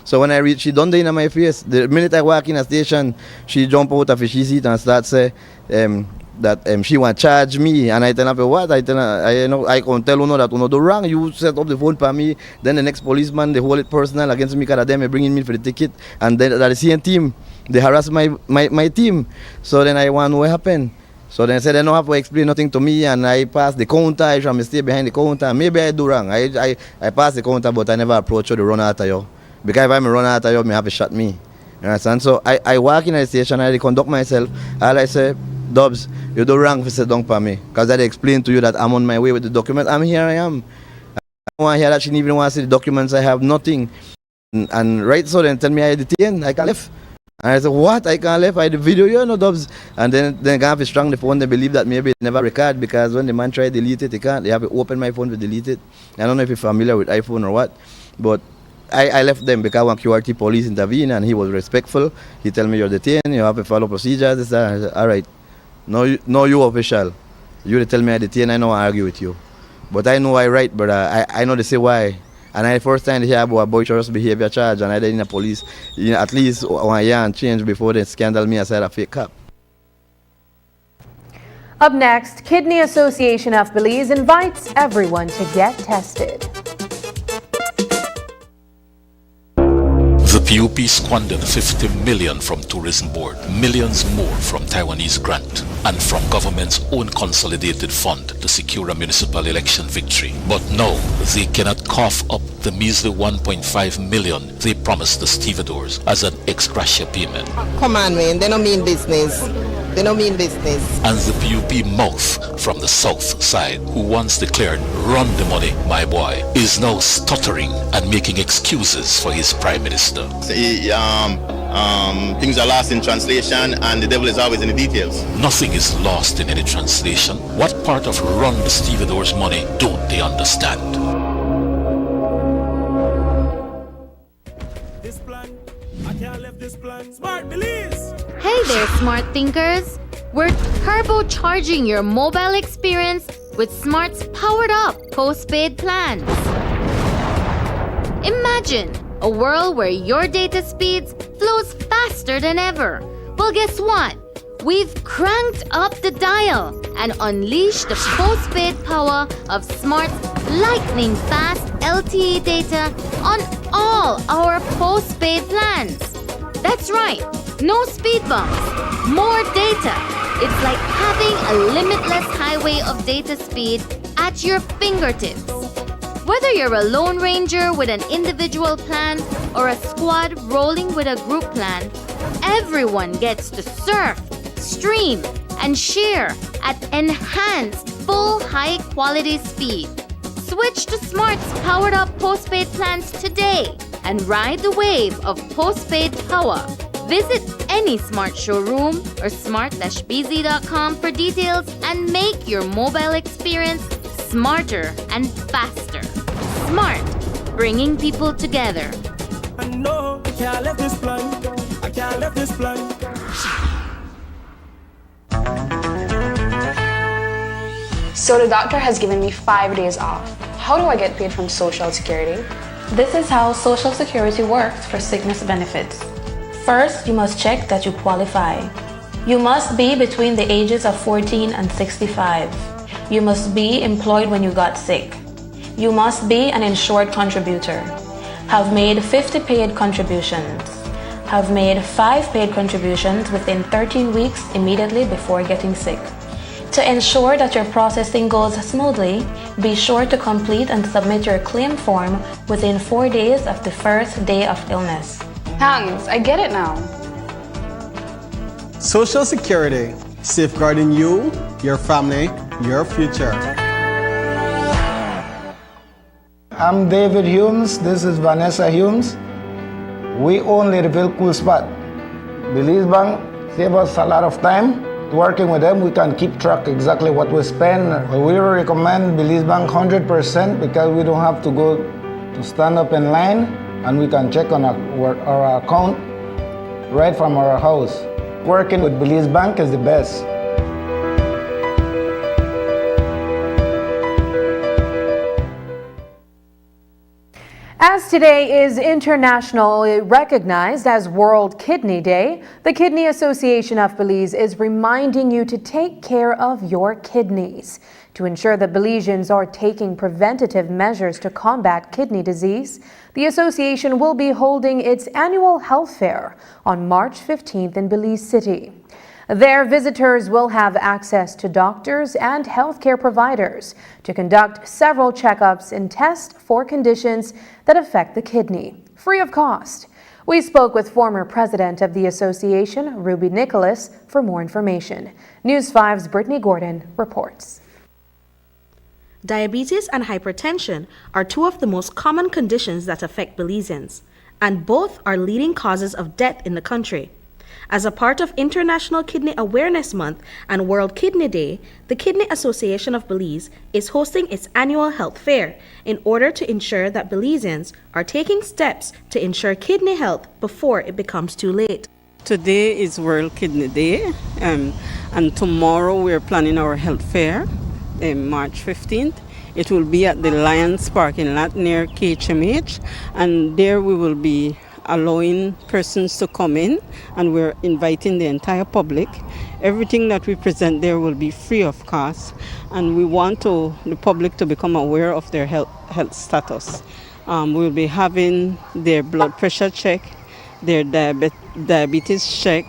[SPEAKER 11] So when I reach, she done in my face. The minute I walk in a station, she jump out of her seat and start say that she want charge me, and I tell her what? I tell her I can tell you that you do wrong. You set up the phone for me. Then the next policeman they hold it personal against me because them bringing me for the ticket, and then that the same team they harass my team. So then I want to know what happened. So then I said they don't have to explain nothing to me, and I pass the counter. I try to stay behind the counter. Maybe I do wrong. I pass the counter, but I never approach you to run after you. Because if I'm run after you, me have to shot me. You understand? So I walk in the station, I conduct myself. All I say, Dubs, you do wrong for sit down for me. Because I explain to you that I'm on my way with the document. I'm here, I am. I don't want to hear that she didn't even want to see the documents. I have nothing. And right so then tell me I detained. I can't leave. And I said, what? I can't leave. I the video, you know, Dubs. And then they have to strong the phone. They believe that maybe it never record because when the man try to delete it, they can't. They have to open my phone to delete it. I don't know if you're familiar with iPhone or what. But I left them because one QRT police intervened and he was respectful. He tell me you're detained, you have to follow procedures. I said, all right, no you official. You tell me I detain, I know I argue with you. But I know I right, brother. I know they say why. And I first time to hear about a boisterous behavior charge, and I did in the police, at least 1 year and change before they scandal me aside a fake cop.
[SPEAKER 1] Up next, Kidney Association of Belize invites everyone to get tested.
[SPEAKER 3] The PUP squandered 50 million from Tourism Board, millions more from Taiwanese grant, and from government's own consolidated fund to secure a municipal election victory. But no, they cannot cough up the measly 1.5 million they promised the Stevedores as an ex gratia payment.
[SPEAKER 18] Come on, man, they don't mean business. They don't mean business.
[SPEAKER 3] And the PUP mouth from the south side, who once declared, "Run the money, my boy," is now stuttering and making excuses for his prime minister.
[SPEAKER 19] Things are lost in translation, and the devil is always in the details.
[SPEAKER 3] Nothing is lost in any translation. What part of run the Stevedore's money don't they understand?
[SPEAKER 20] This plan, I can't leave this plan. Smart Belize!
[SPEAKER 23] Hey there, smart thinkers! We're turbocharging your mobile experience with Smart's powered-up postpaid plans. Imagine a world where your data speeds flows faster than ever. Well, guess what? We've cranked up the dial and unleashed the postpaid power of Smart's lightning-fast LTE data on all our postpaid plans. That's right, no speed bumps, more data. It's like having a limitless highway of data speed at your fingertips. Whether you're a lone ranger with an individual plan or a squad rolling with a group plan, everyone gets to surf, stream, and share at enhanced full high-quality speed. Switch to Smart's powered-up postpaid plans today and ride the wave of postpaid power. Visit any Smart showroom or smart-bz.com for details and make your mobile experience smarter and faster. Smart, bringing people together.
[SPEAKER 20] I know I can't leave this plan. I can't leave this plan.
[SPEAKER 21] So the doctor has given me 5 days off. How do I get paid from Social Security? This is how Social Security works for sickness benefits. First, you must check that you qualify. You must be between the ages of 14 and 65. You must be employed when you got sick. You must be an insured contributor. Have made 50 paid contributions. Have made 5 paid contributions within 13 weeks immediately before getting sick. To ensure that your processing goes smoothly, be sure to complete and submit your claim form within 4 days of the first day of illness. Thanks, I get it now.
[SPEAKER 22] Social Security, safeguarding you, your family, your future.
[SPEAKER 27] I'm David Humes, this is Vanessa Humes. We own Ladyville Cool Spot. Belize Bank save us a lot of time. Working with them, we can keep track exactly what we spend. We recommend Belize Bank 100% because we don't have to go to stand up in line, and we can check on our account right from our house. Working with Belize Bank is the best.
[SPEAKER 1] As today is internationally recognized as World Kidney Day, the Kidney Association of Belize is reminding you to take care of your kidneys. To ensure that Belizeans are taking preventative measures to combat kidney disease, the association will be holding its annual health fair on March 15th in Belize City. There, visitors will have access to doctors and healthcare providers to conduct several checkups and test for conditions that affect the kidney, free of cost. We spoke with former president of the association, Ruby Nicholas, for more information. News 5's Brittany Gordon reports.
[SPEAKER 6] Diabetes and hypertension are two of the most common conditions that affect Belizeans, and both are leading causes of death in the country. As a part of International Kidney Awareness Month and World Kidney Day, the Kidney Association of Belize is hosting its annual health fair in order to ensure that Belizeans are taking steps to ensure kidney health before it becomes too late.
[SPEAKER 2] Today is World Kidney Day, and tomorrow we're planning our health fair, March 15th. It will be at the Lions parking lot near KHMH, and there we will be allowing persons to come in, and we're inviting the entire public. Everything that we present there will be free of cost, and we want the public to become aware of their health status. We'll be having their blood pressure check, their diabetes check,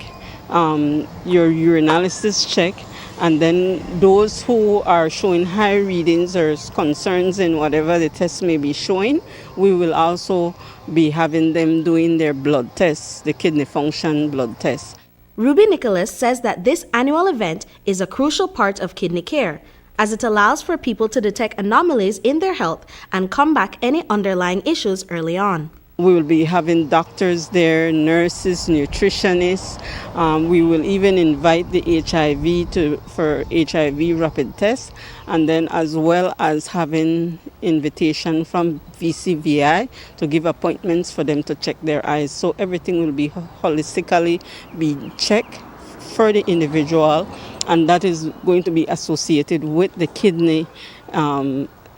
[SPEAKER 2] your urinalysis check, and then those who are showing high readings or concerns in whatever the test may be showing, we will also be having them doing their blood tests, the kidney function blood tests.
[SPEAKER 6] Ruby Nicholas says that this annual event is a crucial part of kidney care, as it allows for people to detect anomalies in their health and combat any underlying issues early on.
[SPEAKER 2] We will be having doctors there, nurses, nutritionists. We will even invite the HIV for HIV rapid tests, and then as well as having invitation from VCVI to give appointments for them to check their eyes. So everything will be holistically be checked for the individual, and that is going to be associated with the kidney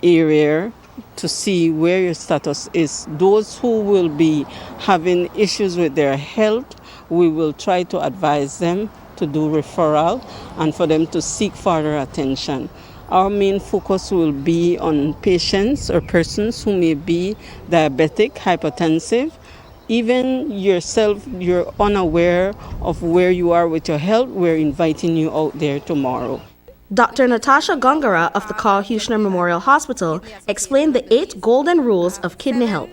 [SPEAKER 2] area to see where your status is. Those who will be having issues with their health, we will try to advise them to do referral and for them to seek further attention. Our main focus will be on patients or persons who may be diabetic, hypertensive. Even yourself, you're unaware of where you are with your health, we're inviting you out there tomorrow.
[SPEAKER 6] Dr. Natasha Gongara of the Carl Huchner Memorial Hospital explained the 8 golden rules of kidney health.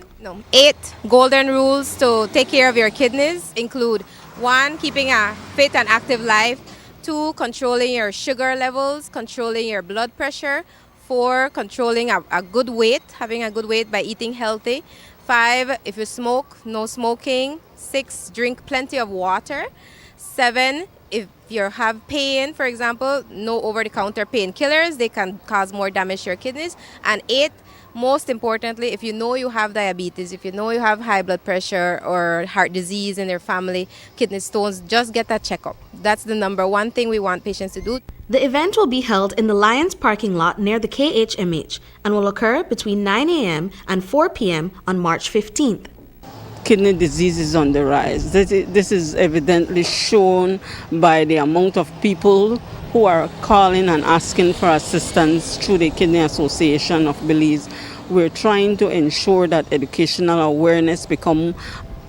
[SPEAKER 4] 8 golden rules to take care of your kidneys include 1, keeping a fit and active life, 2, controlling your sugar levels, controlling your blood pressure, 4, controlling a good weight, having a good weight by eating healthy, 5, if you smoke, no smoking, 6, drink plenty of water, 7, if you have pain, for example, no over-the-counter painkillers, they can cause more damage to your kidneys. And 8, most importantly, if you know you have diabetes, if you know you have high blood pressure or heart disease in your family, kidney stones, just get that checkup. That's the number 1 thing we want patients to do.
[SPEAKER 6] The event will be held in the Lions parking lot near the KHMH and will occur between 9 a.m. and 4 p.m. on March 15th.
[SPEAKER 2] Kidney disease is on the rise. This is evidently shown by the amount of people who are calling and asking for assistance through the Kidney Association of Belize. We're trying to ensure that educational awareness become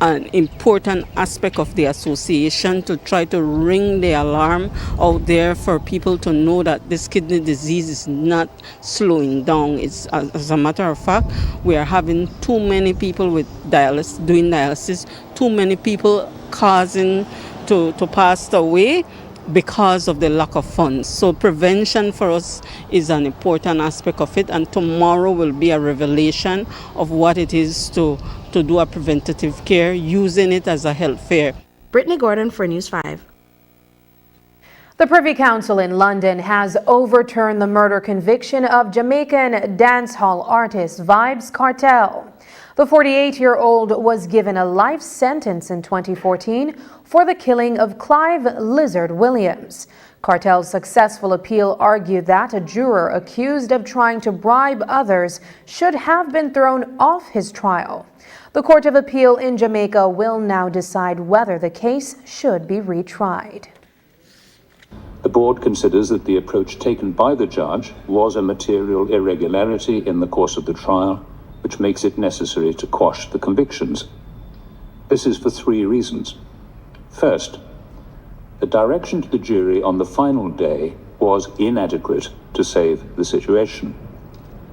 [SPEAKER 2] an important aspect of the association, to try to ring the alarm out there for people to know that this kidney disease is not slowing down. It's, as a matter of fact, we are having too many people with doing dialysis, too many people causing to pass away because of the lack of funds. So prevention for us is an important aspect of it, and tomorrow will be a revelation of what it is to do a preventative care, using it as a health fair.
[SPEAKER 6] Brittany Gordon for News 5.
[SPEAKER 1] The Privy Council in London has overturned the murder conviction of Jamaican dancehall artist Vybz Cartel. The 48-year-old was given a life sentence in 2014 for the killing of Clive Lizard Williams. Cartel's successful appeal argued that a juror accused of trying to bribe others should have been thrown off his trial. The Court of Appeal in Jamaica will now decide whether the case should be retried.
[SPEAKER 7] The board considers that the approach taken by the judge was a material irregularity in the course of the trial, which makes it necessary to quash the convictions. This is for 3 reasons. First, the direction to the jury on the final day was inadequate to save the situation.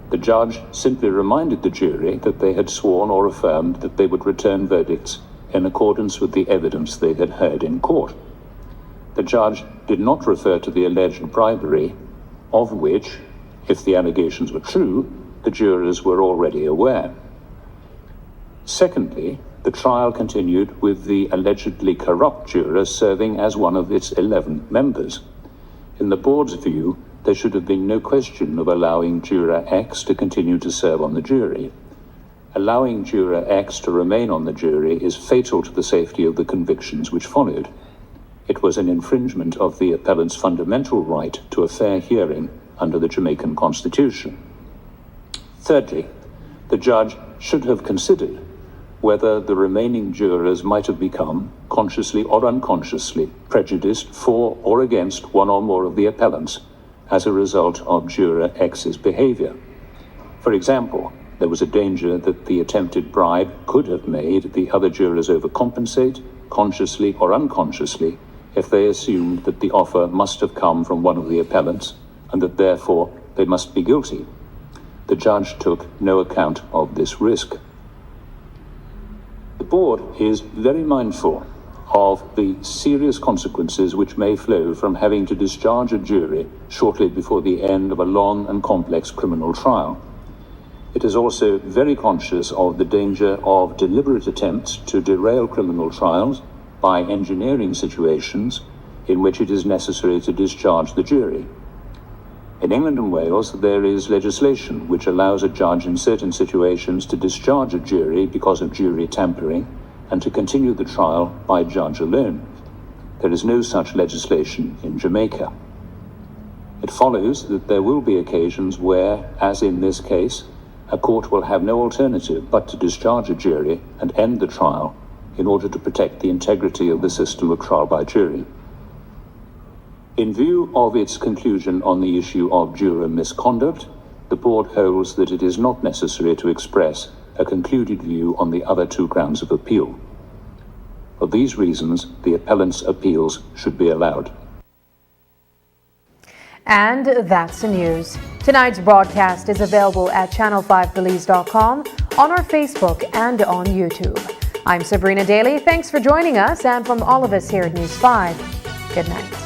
[SPEAKER 7] The judge simply reminded the jury that they had sworn or affirmed that they would return verdicts in accordance with the evidence they had heard in court. The judge did not refer to the alleged bribery, of which, if the allegations were true, the jurors were already aware. Secondly, the trial continued with the allegedly corrupt juror serving as one of its 11 members. In the board's view, there should have been no question of allowing juror X to continue to serve on the jury. allowing juror X to remain on the jury is fatal to the safety of the convictions which followed. It was an infringement of the appellant's fundamental right to a fair hearing under the Jamaican Constitution. Thirdly, the judge should have considered whether the remaining jurors might have become, consciously or unconsciously, prejudiced for or against one or more of the appellants as a result of juror X's behavior. For example, there was a danger that the attempted bribe could have made the other jurors overcompensate, consciously or unconsciously, if they assumed that the offer must have come from one of the appellants and that therefore they must be guilty. The judge took no account of this risk. The board is very mindful of the serious consequences which may flow from having to discharge a jury shortly before the end of a long and complex criminal trial. It is also very conscious of the danger of deliberate attempts to derail criminal trials by engineering situations in which it is necessary to discharge the jury. In England and Wales, there is legislation which allows a judge in certain situations to discharge a jury because of jury tampering and to continue the trial by judge alone. There is no such legislation in Jamaica. It follows that there will be occasions where, as in this case, a court will have no alternative but to discharge a jury and end the trial in order to protect the integrity of the system of trial by jury. In view of its conclusion on the issue of juror misconduct, the board holds that it is not necessary to express a concluded view on the other two grounds of appeal. For these reasons, the appellant's appeals should be allowed.
[SPEAKER 1] And that's the news. Tonight's broadcast is available at channel5belize.com, on our Facebook, and on YouTube. I'm Sabrina Daly. Thanks for joining us, and from all of us here at News 5, good night.